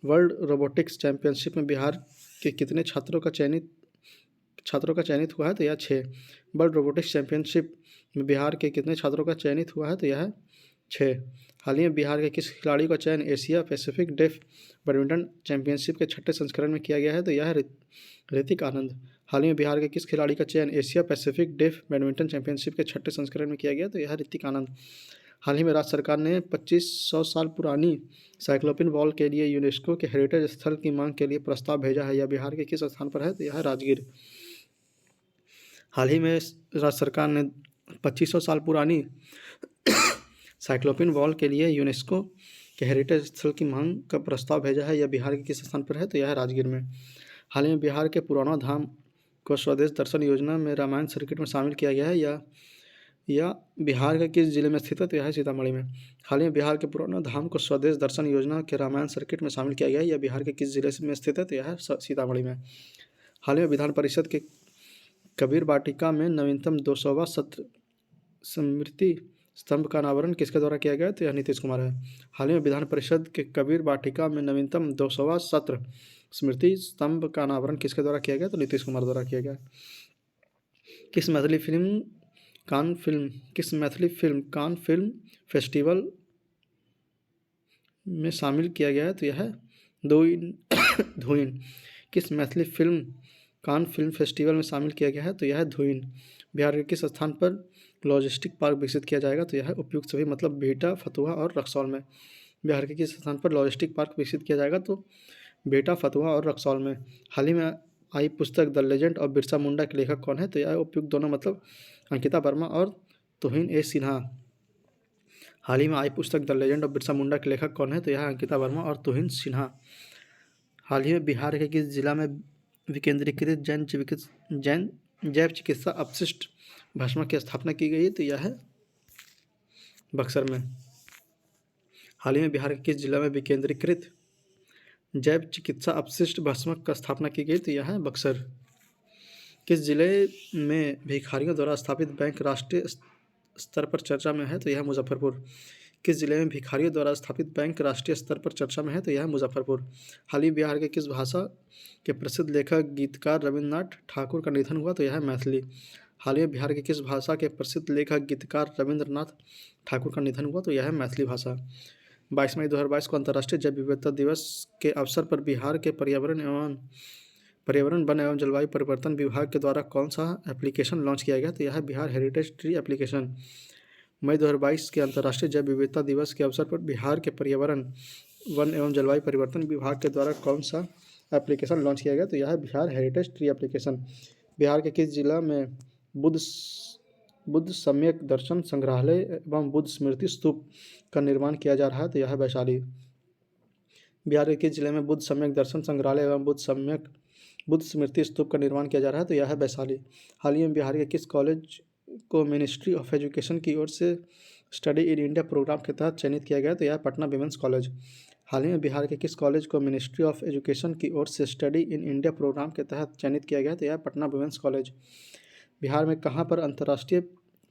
वर्ल्ड रोबोटिक्स चैंपियनशिप में बिहार के कितने छात्रों का चयनित हुआ है? तो यह 6। वर्ल्ड रोबोटिक्स चैंपियनशिप में बिहार के कितने छात्रों का चयनित हुआ है? तो यह 6। हाल ही में बिहार के किस खिलाड़ी का चयन Asia Pacific deaf badminton championship के 6ठे संस्करण में किया गया है? तो यह है ऋतिक आनंद। हाल ही में बिहार के किस खिलाड़ी का चयन Asia Pacific deaf badminton championship के 6ठे संस्करण में किया गया? तो यह ऋतिक आनंद। हाल ही में राज्य सरकार ने 2500 साल पुरानी साइक्लोपिन वॉल के लिए यूनेस्को के हेरिटेज स्थल की मांग के लिए प्रस्ताव भेजा है। यह बिहार के किस स्थान पर है? तो यह है राजगीर। हाल ही में राज्य सरकार ने 2500 साल पुरानी साइक्लोपिन वॉल के लिए यूनेस्को के हेरिटेज स्थल की मांग का प्रस्ताव भेजा है। यह बिहार के किस स्थान पर है? तो यह है राजगीर में। हाल ही में बिहार के पुराना धाम को स्वदेश दर्शन योजना में रामायण सर्किट में शामिल किया गया है या बिहार के किस जिले में स्थित है? तो यह है सीतामढ़ी में। हाल ही में बिहार के पुराना धाम को स्वदेश दर्शन योजना के रामायण सर्किट में शामिल किया गया है, यह बिहार के किस जिले में स्थित है? तो यह है सीतामढ़ी में। हाल ही में विधान परिषद के कबीर वाटिका में नवीनतम 200वां सत्र स्मृति स्तंभ का अनावरण किसके द्वारा किया गया? तो यह नीतीश कुमार है। हाल ही में विधान परिषद के कबीर वाटिका में नवीनतम 200वां सत्र स्मृति स्तंभ का अनावरण किसके द्वारा किया गया? तो नीतीश कुमार द्वारा किया गया। किस Maithili film Cannes film festival में शामिल किया गया है? तो यह है धुइन। किस Maithili film Cannes film festival में शामिल किया गया है? तो यह है धुइन। बिहार के किस स्थान पर लॉजिस्टिक पार्क विकसित किया जाएगा? तो यह है उपयुक्त सभी मतलब बिहटा, फतुहा और रक्सौल में। बिहार के किस स्थान पर लॉजिस्टिक पार्क विकसित किया जाएगा? तो बिहटा, फतुहा और रक्सौल में। हाल ही में आई पुस्तक the legend of Birsa Munda के लेखक कौन है? तो यह उपयुक्त दोनों मतलब अंकिता वर्मा और तुहिन ए सिन्हा। हाल ही में आई पुस्तक the legend of Birsa Munda के लेखक कौन है? तो यह अंकिता वर्मा और तुहिन सिन्हा। हाल ही में बिहार के किस जिला में विकेंद्रीकृत जैन जैव चिकित्सा अपशिष्ट भस्म की स्थापना की गई है? तो यह है बक्सर में। हाल ही में बिहार के किस जिला में विकेंद्रीकृत जैव चिकित्सा अपशिष्ट भस्म का स्थापना की गई? तो यह है बक्सर। किस जिले में भिखारियों द्वारा स्थापित बैंक राष्ट्रीय स्तर पर चर्चा में है? तो यह मुजफ्फरपुर। किस जिले में भिखारियों द्वारा स्थापित बैंक राष्ट्रीय स्तर पर चर्चा में है? तो यह है मुजफ्फरपुर। हाल ही बिहार के किस भाषा के प्रसिद्ध लेखक गीतकार रविन्द्रनाथ ठाकुर का निधन हुआ? तो यह है मैथिली। हाल ही में बिहार के किस भाषा के प्रसिद्ध लेखक गीतकार रविन्द्रनाथ ठाकुर का निधन हुआ? तो यह है मैथिली भाषा। 22 मई 2022 को अंतर्राष्ट्रीय जैव विविधता दिवस के अवसर पर बिहार के पर्यावरण, वन एवं जलवायु परिवर्तन विभाग के द्वारा कौन सा एप्लीकेशन लॉन्च किया गया? तो यह है बिहार हेरिटेज ट्री एप्लीकेशन। मई 2022 के अंतर्राष्ट्रीय जैव विविधता दिवस के अवसर पर बिहार के पर्यावरण, वन एवं जलवायु परिवर्तन विभाग के द्वारा कौन सा एप्लीकेशन लॉन्च किया गया? तो यह है Bihar heritage tree application. Bihar के किस जिला में बुद्ध सम्यक दर्शन संग्रहालय एवं बुद्ध स्मृति स्तूप का निर्माण किया जा रहा है? तो यह है वैशाली। बिहार के किस जिले में बुद्ध सम्यक दर्शन संग्रहालय एवं बुद्ध स्मृति स्तूप का निर्माण किया जा रहा है? तो यह है वैशाली। हाल ही में बिहार के किस कॉलेज को मिनिस्ट्री ऑफ एजुकेशन की ओर से स्टडी इन इंडिया प्रोग्राम के तहत चयनित किया गया? तो यह पटना विमेंस कॉलेज। हाल ही में बिहार के किस कॉलेज को मिनिस्ट्री ऑफ एजुकेशन की ओर से स्टडी इन इंडिया प्रोग्राम के तहत चयनित किया गया? तो यह पटना विमेंस कॉलेज। बिहार में कहाँ पर अंतर्राष्ट्रीय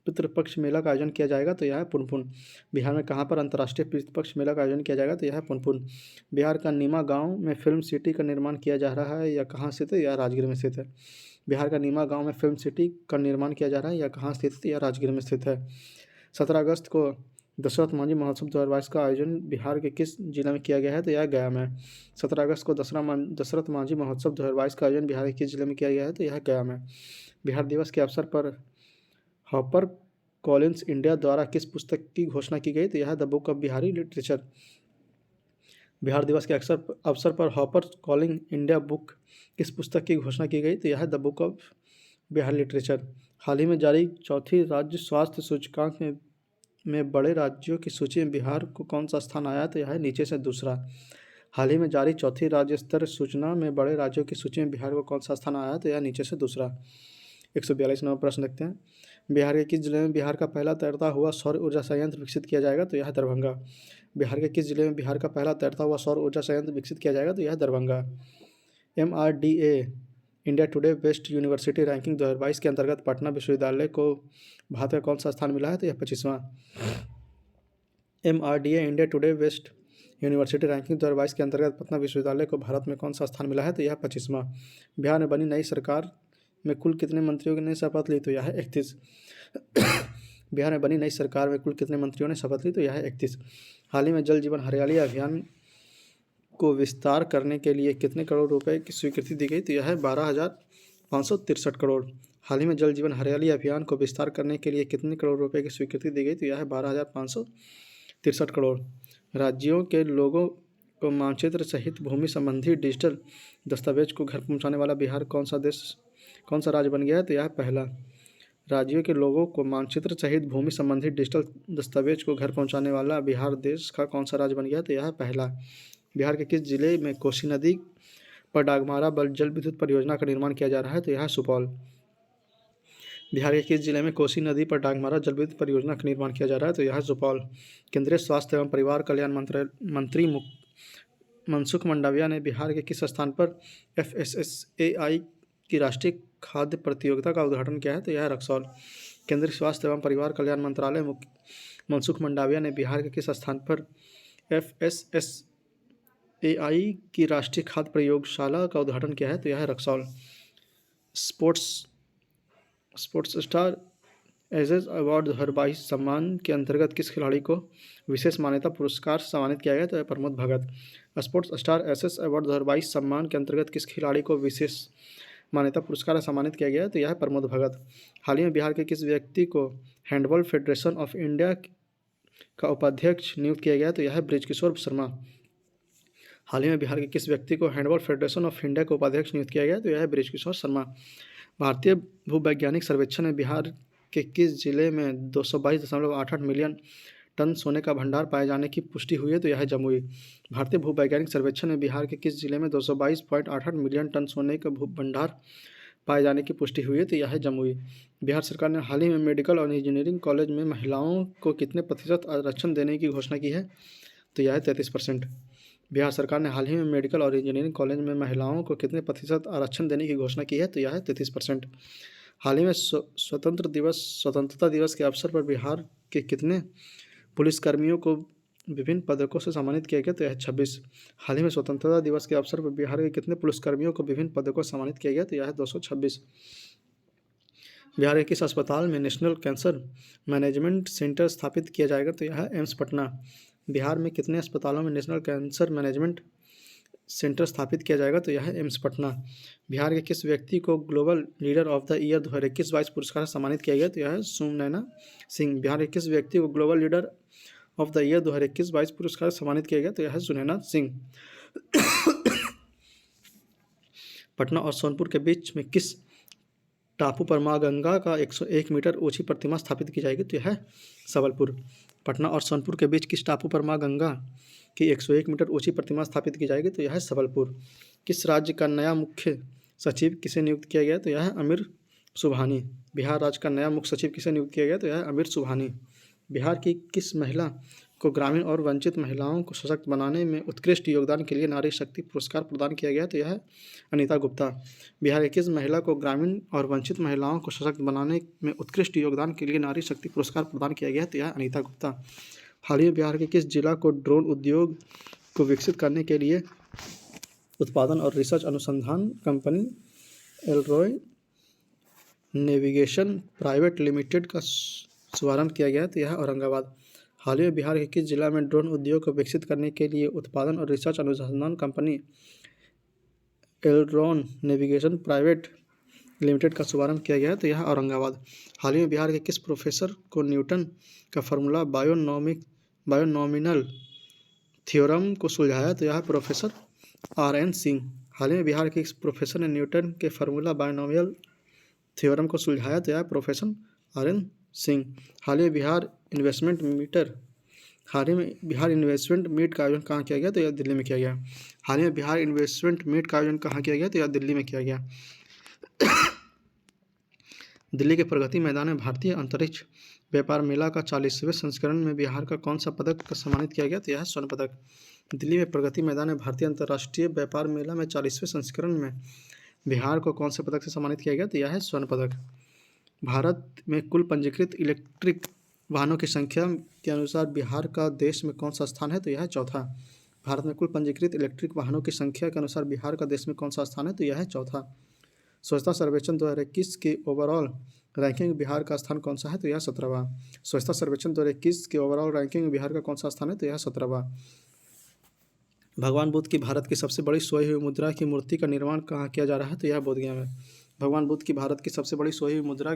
पितृपक्ष मेला का आयोजन किया जाएगा? तो यह है पुनपुन। बिहार में कहाँ पर अंतर्राष्ट्रीय पितृपक्ष मेला का आयोजन किया जाएगा? तो यह है पुनपुन। बिहार का नीमा गांव में फिल्म सिटी का निर्माण किया जा रहा है या कहाँ स्थित है? या राजगीर में स्थित है। बिहार का नीमा गांव में फिल्म सिटी का निर्माण किया जा रहा है या कहाँ स्थित है? या राजगीर में स्थित है। 17 अगस्त को दशरथ मांझी महोत्सव 2022 का आयोजन बिहार के किस जिले में किया गया है? तो यह गया में। 17 अगस्त को दशरथ मांझी महोत्सव 2022 का आयोजन बिहार के किस जिले में किया गया है? तो यह गया में। बिहार दिवस के अवसर पर हापर कॉलिन्स इंडिया द्वारा किस पुस्तक की घोषणा की गई? तो यह the book of Bihari literature. Bihar दिवस के अवसर पर हापर कॉलिंग इंडिया बुक किस पुस्तक की घोषणा की गई? तो यह the book of Bihar literature. हाल ही में जारी चौथी राज्य स्वास्थ्य सूचकांक में बड़े राज्यों की सूची में बिहार को कौन सा स्थान आया? तो यह है नीचे से दूसरा। हाल ही में जारी चौथी राज्य स्तर सूचना में बड़े राज्यों की सूची में बिहार को कौन सा स्थान आया? तो यह नीचे से दूसरा। 142 नंबर प्रश्न देखते हैं। बिहार के किस जिले में बिहार का पहला तैरता हुआ सौर ऊर्जा संयंत्र विकसित किया जाएगा? तो यह है दरभंगा। बिहार के किस जिले में बिहार का पहला तैरता हुआ सौर ऊर्जा संयंत्र विकसित किया जाएगा? तो यह है Darbhanga. MRDA India today best university ranking 2022 के अंतर्गत पटना विश्वविद्यालय को भारत का कौन सा स्थान मिला है? तो यह 25वां। MRDA India today best university ranking 2022 के अंतर्गत पटना विश्वविद्यालय को भारत में कौन सा स्थान मिला है? तो यह 25वां। बिहार में बनी नई सरकार में कुल कितने मंत्रियों ने शपथ ली? तो यह है 31। बिहार में बनी नई सरकार में कुल कितने मंत्रियों ने शपथ ली? तो यह है 31। हाल ही में जल जीवन हरियाली अभियान को विस्तार करने के लिए कितने करोड़ रुपए की स्वीकृति दी गई? तो यह है 12,563 करोड़। हाल ही में जल जीवन हरियाली अभियान को विस्तार करने के लिए कितने करोड़ रुपए की स्वीकृति दी गई? तो यह है 12,563 करोड़। राज्यों के लोगों को मानचित्र सहित भूमि संबंधी डिजिटल दस्तावेज को घर पहुंचाने वाला बिहार कौन सा राज्य बन गया है? तो यह है पहला। राज्यों के लोगों को मानचित्र सहित भूमि संबंधी डिजिटल दस्तावेज को घर पहुंचाने वाला बिहार देश का कौन सा राज्य बन गया है? तो यह है पहला। बिहार के किस जिले में कोसी नदी पर डागमारा जल विद्युत परियोजना का निर्माण किया जा रहा है? तो यह है सुपौल। बिहार के किस जिले में कोसी नदी पर डागमारा जल विद्युत परियोजना का निर्माण किया जा रहा है? तो यह है सुपौल। केंद्रीय स्वास्थ्य एवं परिवार कल्याण मंत्री मनसुख मंडाविया ने बिहार के किस स्थान पर FSSAI की राष्ट्रीय खाद्य प्रतियोगिता का उद्घाटन किया है? तो यह है रक्सौल। केंद्रीय स्वास्थ्य एवं परिवार कल्याण मंत्रालय मनसुख मंडाविया ने बिहार के किस स्थान पर FSSAI की राष्ट्रीय खाद्य प्रयोगशाला का उद्घाटन किया है? तो यह है Raxaul. Sports star aces award 2022 सम्मान के अंतर्गत किस खिलाड़ी को विशेष मान्यता पुरस्कार से सम्मानित किया गया? तो यह Pramod Bhagat. Sports star assess award 2022 सम्मान के अंतर्गत किस खिलाड़ी को विशेष मान्यता पुरस्कार से सम्मानित किया गया? तो यह है प्रमोद भगत। हाल ही में बिहार के किस व्यक्ति को हैंडबॉल फेडरेशन ऑफ इंडिया का उपाध्यक्ष नियुक्त किया गया? तो यह है बृजकिशोर शर्मा। हाल ही में बिहार के किस व्यक्ति को हैंडबॉल फेडरेशन ऑफ इंडिया का उपाध्यक्ष नियुक्त किया गया? तो यह है बृजकिशोर शर्मा। भारतीय भूवैज्ञानिक सर्वेक्षण में बिहार के किस जिले में 222.88 मिलियन टन सोने का भंडार पाए जाने की पुष्टि हुई है? तो यह है जमुई। भारतीय भूवैज्ञानिक सर्वेक्षण में बिहार के किस जिले में 222.88 मिलियन टन सोने का भंडार पाए जाने की पुष्टि हुई है? तो यह है जमुई। बिहार सरकार ने हाल ही में मेडिकल और इंजीनियरिंग कॉलेज में महिलाओं को कितने प्रतिशत आरक्षण देने की घोषणा की है? तो यह है 33%। बिहार सरकार ने हाल ही में मेडिकल और इंजीनियरिंग कॉलेज में महिलाओं को कितने प्रतिशत आरक्षण देने की घोषणा की है? तो यह है 33%। हाल ही में स्वतंत्रता दिवस के अवसर पर बिहार के कितने पुलिसकर्मियों को विभिन्न पदकों से सम्मानित किया गया? तो यह 26। हाल ही में स्वतंत्रता दिवस के अवसर पर बिहार के कितने पुलिसकर्मियों को विभिन्न पदकों से सम्मानित किया गया? तो यह 226। बिहार के किस अस्पताल में नेशनल कैंसर मैनेजमेंट सेंटर स्थापित किया जाएगा? तो यह है एम्स पटना। बिहार में कितने अस्पतालों में नेशनल कैंसर मैनेजमेंट सेंटर स्थापित किया जाएगा? तो यह है एम्स पटना। बिहार के किस व्यक्ति को global leader of the year 2021-22 पुरस्कार से सम्मानित किया गया? तो यह है सुनैना सिंह। बिहार के किस व्यक्ति को global leader of the year 2021-22 पुरस्कार से सम्मानित किया गया? तो यह है सुनैना सिंह। पटना और सोनपुर के बीच में किस टापू पर मां गंगा का 101 मीटर ऊंची प्रतिमा स्थापित की जाएगी? तो यह है सबलपुर। पटना और सोनपुर के बीच किस टापू पर मां गंगा की 101 मीटर ऊंची प्रतिमा स्थापित की जाएगी? तो यह है सबलपुर। किस राज्य का नया मुख्य सचिव किसे नियुक्त किया गया? तो यह है आमिर सुबहानी। बिहार राज्य का नया मुख्य सचिव किसे नियुक्त किया गया? तो यह है आमिर सुबहानी। बिहार की किस महिला को ग्रामीण और वंचित महिलाओं को सशक्त बनाने में उत्कृष्ट योगदान के लिए नारी शक्ति पुरस्कार प्रदान किया गया? तो यह है अनीता गुप्ता। बिहार की किस महिला को ग्रामीण और वंचित महिलाओं को सशक्त बनाने में उत्कृष्ट योगदान के लिए नारी शक्ति पुरस्कार प्रदान किया गया? तो यह है अनीता गुप्ता। हाल ही में बिहार के किस जिला को ड्रोन उद्योग को विकसित करने के लिए उत्पादन और रिसर्च अनुसंधान company Elroy navigation private limited का शुभारंभ किया गया? तो यह है औरंगाबाद। हाल ही में बिहार के किस जिला में ड्रोन उद्योग को विकसित करने के लिए उत्पादन और रिसर्च अनुसंधान company Elron navigation private limited का शुभारंभ किया गया? तो यह है औरंगाबाद। हाल ही में बिहार के किस प्रोफेसर को न्यूटन का फार्मूला बायोनॉमिनल थ्योरम को सुलझाया? तो यह है प्रोफेसर RN सिंह। हाल ही में बिहार के किस प्रोफेसर ने न्यूटन के फार्मूला बायोनॉमिनल थ्योरम को सुलझाया? तो यह है प्रोफेसर RN सिंह। हाल ही में बिहार इन्वेस्टमेंट मीट का आयोजन कहाँ किया गया? तो यह दिल्ली में किया गया। हाल ही में बिहार इन्वेस्टमेंट मीट का आयोजन कहाँ किया गया? तो यह दिल्ली में किया गया। दिल्ली के प्रगति मैदान में भारतीय अंतरिक्ष व्यापार मेला का 40वें संस्करण में बिहार का कौन सा पदक सम्मानित किया गया? तो यह है स्वर्ण पदक। दिल्ली में प्रगति मैदान में भारतीय अंतर्राष्ट्रीय व्यापार मेला में 40वें संस्करण में बिहार को कौन से पदक से सम्मानित किया गया? तो यह है स्वर्ण पदक। भारत में कुल पंजीकृत इलेक्ट्रिक वाहनों की संख्या के अनुसार बिहार का देश में कौन सा स्थान है? तो यह है चौथा। भारत में कुल पंजीकृत इलेक्ट्रिक वाहनों की संख्या के अनुसार बिहार का देश में कौन सा स्थान है? तो यह है चौथा। स्वच्छता सर्वेक्षण 2021 के ओवरऑल रैंकिंग बिहार का स्थान कौन सा है? तो यह 17वां। स्वच्छता सर्वेक्षण 2021 के ओवरऑल रैंकिंग बिहार का कौन सा स्थान है? तो यह 17वां। भगवान बुद्ध की भारत की सबसे बड़ी सोई हुई मुद्रा की मूर्ति का निर्माण कहाँ किया जा रहा है? तो यह बोधगया में। भगवान बुद्ध की भारत की सबसे बड़ी सोई हुई मुद्रा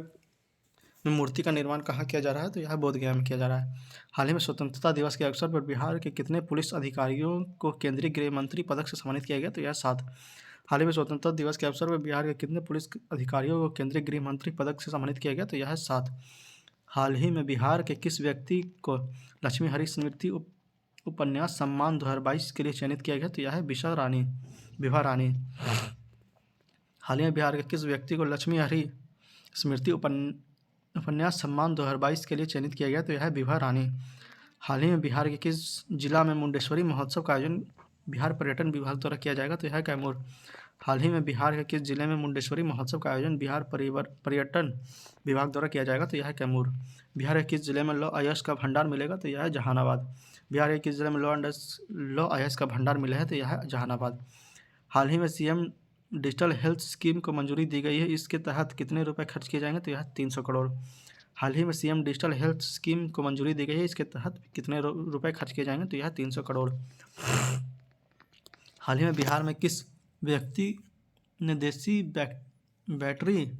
में मूर्ति का निर्माण कहाँ किया जा रहा है? तो यह बोधगया में किया जा रहा है। हाल ही में स्वतंत्रता दिवस के अवसर पर बिहार के कितने पुलिस अधिकारियों को केंद्रीय गृह मंत्री पदक से सम्मानित किया गया? तो यह 7। हाल ही में स्वतंत्रता दिवस के अवसर पर बिहार के कितने पुलिस अधिकारियों को केंद्रीय गृह मंत्री पदक से सम्मानित किया गया? तो यह 7। हाल ही में बिहार के किस व्यक्ति को लक्ष्मी हरि स्मृति उपन्यास सम्मान 2022 के लिए चयनित किया गया? तो यह है विशा रानी। विभा रानी। हाल ही में बिहार के किस व्यक्ति को लक्ष्मी हरी स्मृति उपन्यास सम्मान 2022 के लिए चयनित किया गया? तो यह है विभा रानी। हाल ही में बिहार के किस जिला में मुंडेश्वरी महोत्सव का आयोजन बिहार पर्यटन विभाग द्वारा किया जाएगा? तो यह है कैमूर। हाल ही में बिहार के किस जिले में मुंडेश्वरी महोत्सव का आयोजन बिहार पर्यटन विभाग द्वारा किया जाएगा? तो यह है कैमूर। बिहार के किस जिले में लौ आयस का भंडार मिलेगा? तो यह है जहानाबाद। बिहार के किस जिले में लौ आयस का भंडार मिला है? तो यह है जहानाबाद। हाल ही में सीएम डिजिटल हेल्थ स्कीम को मंजूरी दी गई है, इसके तहत कितने रुपए खर्च किए जाएंगे? तो यह 300 करोड़। हाल ही में सीएम डिजिटल हेल्थ स्कीम को मंजूरी दी गई है, इसके तहत कितने रुपए खर्च किए जाएंगे? तो यह 300 करोड़। हाल ही में बिहार में किस व्यक्ति ने देसी बैटरी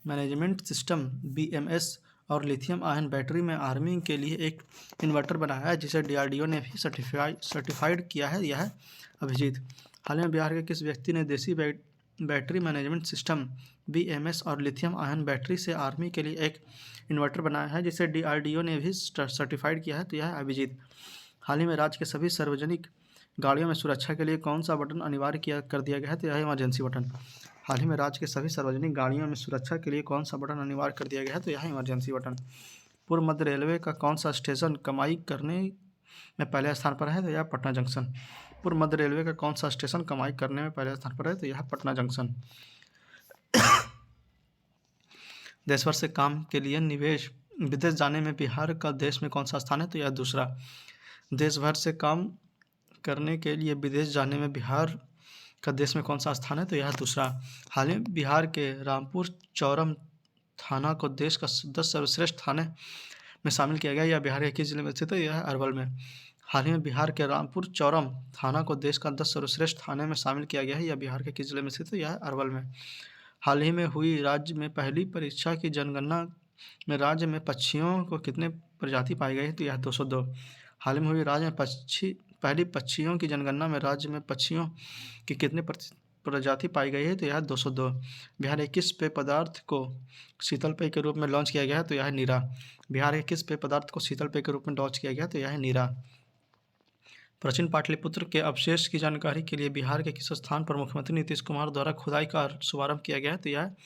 मैनेजमेंट सिस्टम BMS और लिथियम आयन बैटरी में आर्मी के लिए एक इन्वर्टर बनाया है, जिसे DRDO ने भी सर्टिफाइड किया है? यह है अभिजीत। हाल ही में बिहार के किस व्यक्ति ने देसी बैटरी मैनेजमेंट सिस्टम BMS और लिथियम आयन बैटरी से आर्मी के लिए एक इन्वर्टर बनाया है, जिसे DRDO ने भी सर्टिफाइड किया है? तो यह है अभिजीत। हाल ही में राज्य के सभी सार्वजनिक गाड़ियों में सुरक्षा के लिए कौन सा बटन अनिवार्य कर दिया गया है? तो यह है इमरजेंसी बटन। हाल ही में राज्य के सभी सार्वजनिक गाड़ियों में सुरक्षा के लिए कौन सा बटन अनिवार्य कर दिया गया है? तो यह है इमरजेंसी बटन। पूर्व मध्य रेलवे का कौन सा स्टेशन कमाई करने में पहले स्थान पर है? तो यह पटना जंक्शन। पूर्व मध्य रेलवे का कौन सा स्टेशन कमाई करने में पहले स्थान पर है? तो यह पटना जंक्शन। देश भर से काम के लिए निवेश विदेश जाने में बिहार का देश में कौन सा स्थान है? तो यह दूसरा। देश भर से काम करने के लिए विदेश जाने में बिहार का देश में कौन सा स्थान है? तो यह दूसरा। हाल ही में बिहार के रामपुर चौरम थाना को देश का 10 सर्वश्रेष्ठ थाने में शामिल किया गया। यह बिहार के किस जिले में स्थित है? यह है अरवल में। हाल ही में बिहार के रामपुर चौरम थाना को देश का 10 सर्वश्रेष्ठ थाने में शामिल किया गया है। यह बिहार के किस जिले में स्थित है? यह है अरवल में। हाल ही में हुई राज्य में पहली परीक्षा की जनगणना में राज्य में पक्षियों को कितने प्रजाति पाई गई है? तो यह 202। हाल ही में हुई राज्य में पहली पक्षियों की जनगणना में राज्य में पक्षियों की कितने प्रजाति पाई गई है? तो यह 202। बिहार के किस पेय पदार्थ को शीतल पेय के रूप में लॉन्च किया गया है? तो यह है नीरा। बिहार के किस पेय पदार्थ को शीतल पेय के रूप में लॉन्च किया गया है? तो यह है नीरा। प्राचीन पाटलिपुत्र के अवशेष की जानकारी के लिए बिहार के किस स्थान पर मुख्यमंत्री नीतीश कुमार द्वारा खुदाई का शुभारंभ किया गया है? तो यह है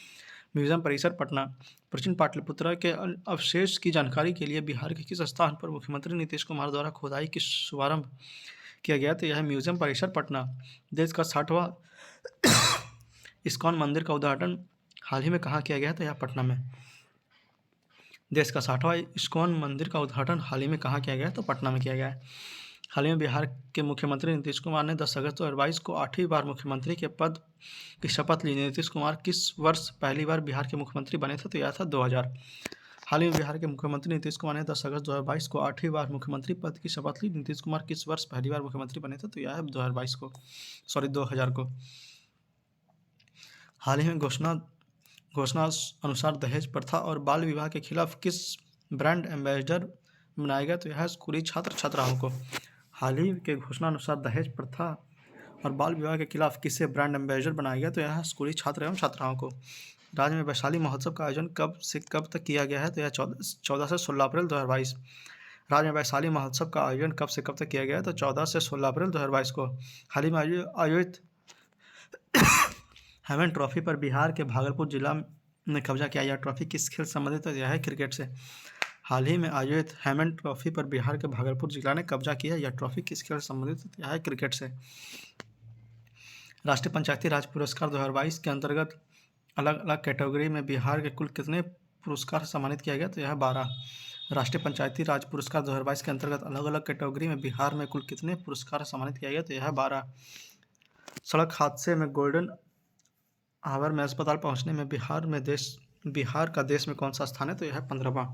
म्यूजियम परिसर पटना। प्राचीन पाटलिपुत्र के अवशेष की जानकारी के लिए बिहार के किस स्थान पर मुख्यमंत्री नीतीश कुमार द्वारा खुदाई की शुभारंभ किया गया? तो यह है म्यूजियम परिसर पटना। देश का 60वां इस्कॉन मंदिर का उद्घाटन हाल ही में कहाँ किया गया? तो यह पटना में। देश का 60वां इस्कॉन मंदिर का उद्घाटन हाल ही में कहाँ किया गया? तो पटना में किया गया है। हाल ही में बिहार के मुख्यमंत्री नीतीश कुमार ने 10 अगस्त 2022 को 8वीं बार मुख्यमंत्री के पद की शपथ ली। नीतीश कुमार किस वर्ष पहली बार बिहार के मुख्यमंत्री बने थे? तो यह था 2000। हाल ही में बिहार के मुख्यमंत्री नीतीश कुमार ने 10 अगस्त 2022 को 8वीं बार मुख्यमंत्री पद की शपथ ली। नीतीश कुमार किस वर्ष पहली बार मुख्यमंत्री बने थे? तो यह है 2000 को। हाल ही में घोषणा अनुसार दहेज प्रथा और बाल विवाह के खिलाफ किस ब्रांड एम्बेसडर बनाया गया? तो यह है स्कूली छात्र छात्राओं को। हाल ही के घोषणा अनुसार दहेज प्रथा और बाल विवाह के खिलाफ किसे ब्रांड एम्बेसडर बनाया गया? तो यह है स्कूली छात्र एवं छात्राओं को। राज्य में वैशाली महोत्सव का आयोजन कब से कब तक किया गया है? तो यह 14 से 16 अप्रैल 2022। राज्य में वैशाली महोत्सव का आयोजन कब से कब तक किया गया है? तो 14 से 16 अप्रैल 2022 को। हाल ही में आयोजित हेमन ट्रॉफी पर बिहार के भागलपुर जिला ने कब्जा किया। यह ट्रॉफी किस खेल से संबंधित है? यह है क्रिकेट से। हाल ही में आयोजित हेमन ट्रॉफी पर बिहार के भागलपुर जिला ने कब्जा किया। यह ट्रॉफी किस खेल से संबंधित है? यह है क्रिकेट से। राष्ट्रीय पंचायती राज पुरस्कार 2022 के अंतर्गत अलग अलग कैटेगरी में बिहार के कुल कितने पुरस्कार सम्मानित किया गया? तो यह 12। राष्ट्रीय पंचायती राज पुरस्कार 2022 के अंतर्गत अलग अलग कैटेगरी में बिहार में कुल कितने पुरस्कार सम्मानित किया गया? तो यह है 12। सड़क हादसे में गोल्डन आवर में अस्पताल पहुंचने में बिहार का देश में कौन सा स्थान है? तो यह है 15वां।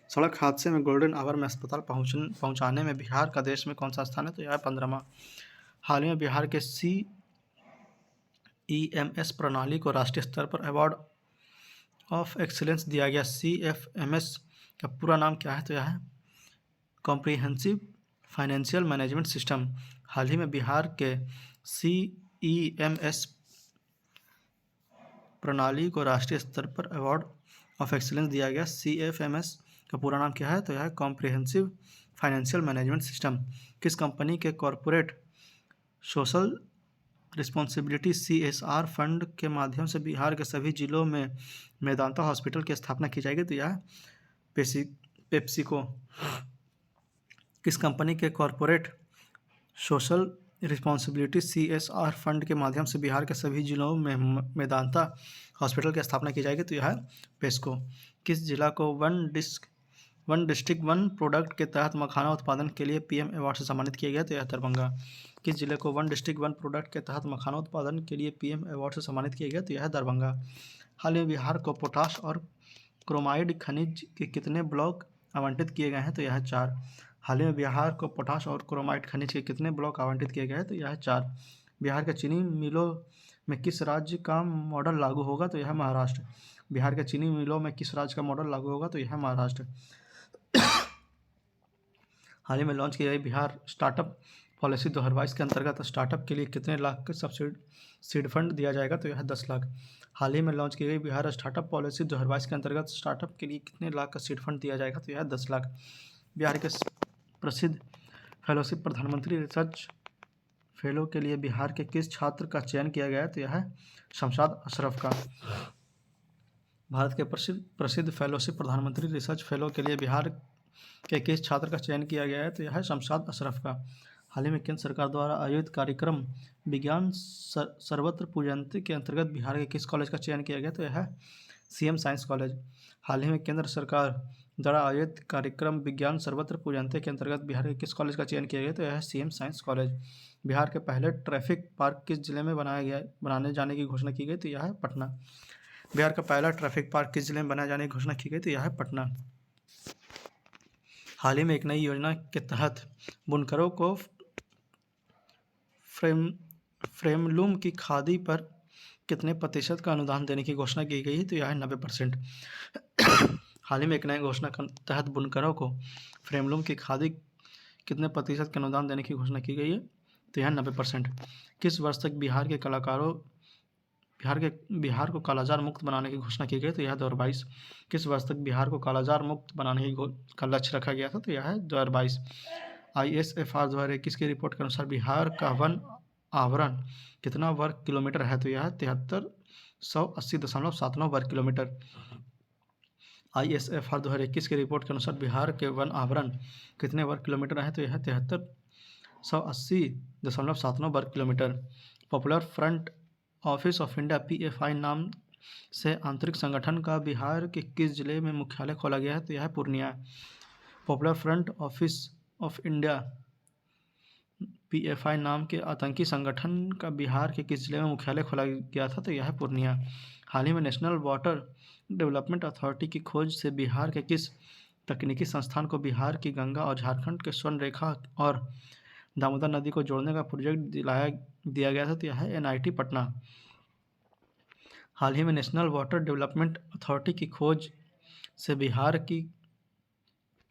सड़क हादसे में गोल्डन आवर में अस्पताल पहुंचाने में बिहार का देश में कौन सा स्थान है? तो यह है 15वां। हाल ही में बिहार के CEMS प्रणाली को राष्ट्रीय स्तर पर अवार्ड ऑफ एक्सीलेंस दिया गया। CFMS का पूरा नाम क्या है? तो यह है कॉम्प्रिहेंसिव फाइनेंशियल मैनेजमेंट सिस्टम। हाल ही में बिहार के CEMS प्रणाली को राष्ट्रीय स्तर पर अवार्ड ऑफ एक्सीलेंस दिया गया। CFMS का पूरा नाम क्या है? तो यह है कॉम्प्रिहेंसिव फाइनेंशियल मैनेजमेंट सिस्टम। किस कंपनी के corporate social responsibility CSR fund के माध्यम से बिहार के सभी जिलों में मेदांता हॉस्पिटल की स्थापना की जाएगी। तो यह पेप्सिको किस कंपनी के corporate social responsibility CSR fund के माध्यम से बिहार के सभी जिलों में मेदांता हॉस्पिटल की स्थापना की जाएगी। तो यह है पेस्को। किस जिला को वन डिस्ट्रिक्ट वन प्रोडक्ट के तहत मखाना उत्पादन के लिए PM अवार्ड से सम्मानित किया गया? तो यह दरभंगा। किस जिले को वन डिस्ट्रिक्ट वन प्रोडक्ट के तहत मखाना उत्पादन के लिए PM अवार्ड से सम्मानित किया गया? तो यह दरभंगा। हाल ही बिहार को पोटाश और क्रोमाइड खनिज के कितने ब्लॉक आवंटित किए गए हैं? तो यह 4। हाल ही में बिहार को पोटाश और क्रोमाइड खनिज के कितने ब्लॉक आवंटित किए गए हैं? तो यह 4। बिहार के चीनी मिलों में किस राज्य का मॉडल लागू होगा? तो यह महाराष्ट्र। बिहार के चीनी मिलों में किस राज्य का मॉडल लागू होगा? तो यह महाराष्ट्र। हाल ही में लॉन्च की गई बिहार स्टार्टअप पॉलिसी 2022 के अंतर्गत स्टार्टअप के लिए कितने लाख का सीड फंड दिया जाएगा? तो यह 10 लाख। हाल ही में लॉन्च की गई बिहार स्टार्टअप पॉलिसी 2022 के अंतर्गत स्टार्टअप के लिए कितने लाख का सीड फंड दिया जाएगा? तो यह 10 लाख। बिहार के प्रसिद्ध फेलोशिप प्रधानमंत्री रिसर्च फेलो के लिए बिहार के किस छात्र का चयन किया गया है? तो यह है शमशाद अशरफ का। भारत के प्रसिद्ध फेलोशिप प्रधानमंत्री रिसर्च फेलो के लिए बिहार के किस छात्र का चयन किया गया है? तो यह है शमशाद अशरफ का। हाल ही में केंद्र सरकार द्वारा आयोजित कार्यक्रम विज्ञान सर्वत्र पूजयन्ते के अंतर्गत बिहार के किस कॉलेज का चयन किया गया? तो यह है CM साइंस कॉलेज। हाल ही में केंद्र सरकार द्वारा आयोजित कार्यक्रम विज्ञान सर्वत्र पूजयन्ते के अंतर्गत बिहार के किस कॉलेज का चयन किया गया? तो यह है CM साइंस कॉलेज। बिहार के पहले ट्रैफिक पार्क किस जिले में बनाने जाने की घोषणा की गई? तो यह है पटना। बिहार का पहला ट्रैफिक पार्क किस जिले में बनाए जाने की घोषणा की गई? तो यह है पटना। हाल ही में एक नई योजना के तहत बुनकरों को फ्रेमलूम की खादी पर कितने प्रतिशत का अनुदान देने की घोषणा की गई है? तो यह है 90%। हाल ही में एक नई घोषणा के तहत बुनकरों को फ्रेमलूम की खादी कितने प्रतिशत का अनुदान देने की घोषणा की गई है? तो यह 90%। किस वर्ष तक बिहार को कालाजार मुक्त बनाने की घोषणा की गई? तो यह 2022। किस वर्ष तक बिहार को कालाजार मुक्त बनाने का लक्ष्य रखा गया था? तो यह है 2022। ISFR 2021 की रिपोर्ट के अनुसार बिहार का वन आवरण कितना वर्ग किलोमीटर है? तो यह है 7380.79 वर्ग किलोमीटर। ISFR 2021 की रिपोर्ट के अनुसार बिहार के वन आवरण कितने वर्ग किलोमीटर है? तो यह 7380.79 वर्ग kilometre. Popular front office of India PFI नाम से आंतरिक संगठन का बिहार के किस जिले में मुख्यालय खोला गया है? तो यह है Purnia. Popular front office of India PFI नाम के आतंकी संगठन का बिहार के किस जिले में मुख्यालय खोला गया था? तो यह है पूर्णिया। हाल ही में नेशनल वाटर डेवलपमेंट अथॉरिटी की खोज से बिहार के किस तकनीकी संस्थान को बिहार की गंगा और झारखंड के स्वर्ण रेखा और दामोदर नदी को जोड़ने का प्रोजेक्ट दिया गया था? तो यह है NIT पटना। हाल ही में नेशनल वाटर डेवलपमेंट अथॉरिटी की खोज से बिहार की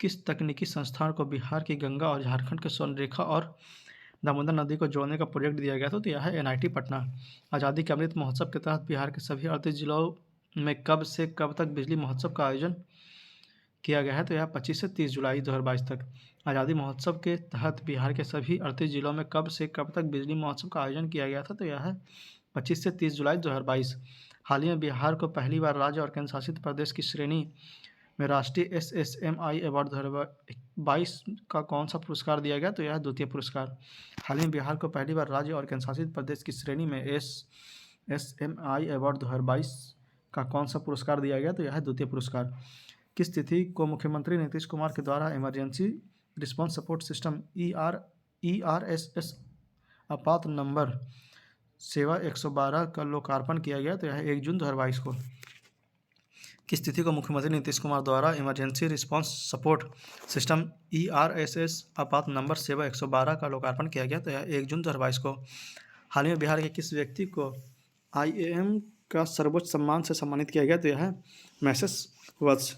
किस तकनीकी संस्थान को बिहार की गंगा और झारखंड के स्वर्ण रेखा और दामोदर नदी को जोड़ने का प्रोजेक्ट दिया गया था? तो यह है NIT पटना। आज़ादी के अमृत महोत्सव के तहत बिहार के सभी 38 जिलों में कब से कब तक बिजली महोत्सव का आयोजन किया गया है? तो यह 25 से 30 जुलाई 2022 तक। आज़ादी महोत्सव के तहत बिहार के सभी 38 जिलों में कब से कब तक बिजली महोत्सव का आयोजन किया गया था? तो यह है 25 से 30 जुलाई 2022। हाल ही में बिहार को पहली बार राज्य और केंद्र शासित प्रदेश की श्रेणी में राष्ट्रीय SSMI अवार्ड 2022 का कौन सा पुरस्कार दिया गया? तो यह द्वितीय पुरस्कार। हाल ही में बिहार को पहली बार राज्य और केंद्र शासित प्रदेश की श्रेणी में SSMI अवार्ड 2022 का कौन सा पुरस्कार दिया गया? तो यह है द्वितीय पुरस्कार। किस तिथि को मुख्यमंत्री नीतीश कुमार के द्वारा emergency response support system ERSS आपात नंबर सेवा 112 का लोकार्पण किया गया? तो यह 1 जून 2022 को। किस तिथि को मुख्यमंत्री नीतीश कुमार द्वारा emergency response support system ERSS आपात नंबर सेवा 112 का लोकार्पण किया गया? तो यह 1 जून 2022 को। हाल ही में बिहार के किस व्यक्ति को IAM का सर्वोच्च सम्मान से सम्मानित किया गया? तो यह है मैसेस वत्स।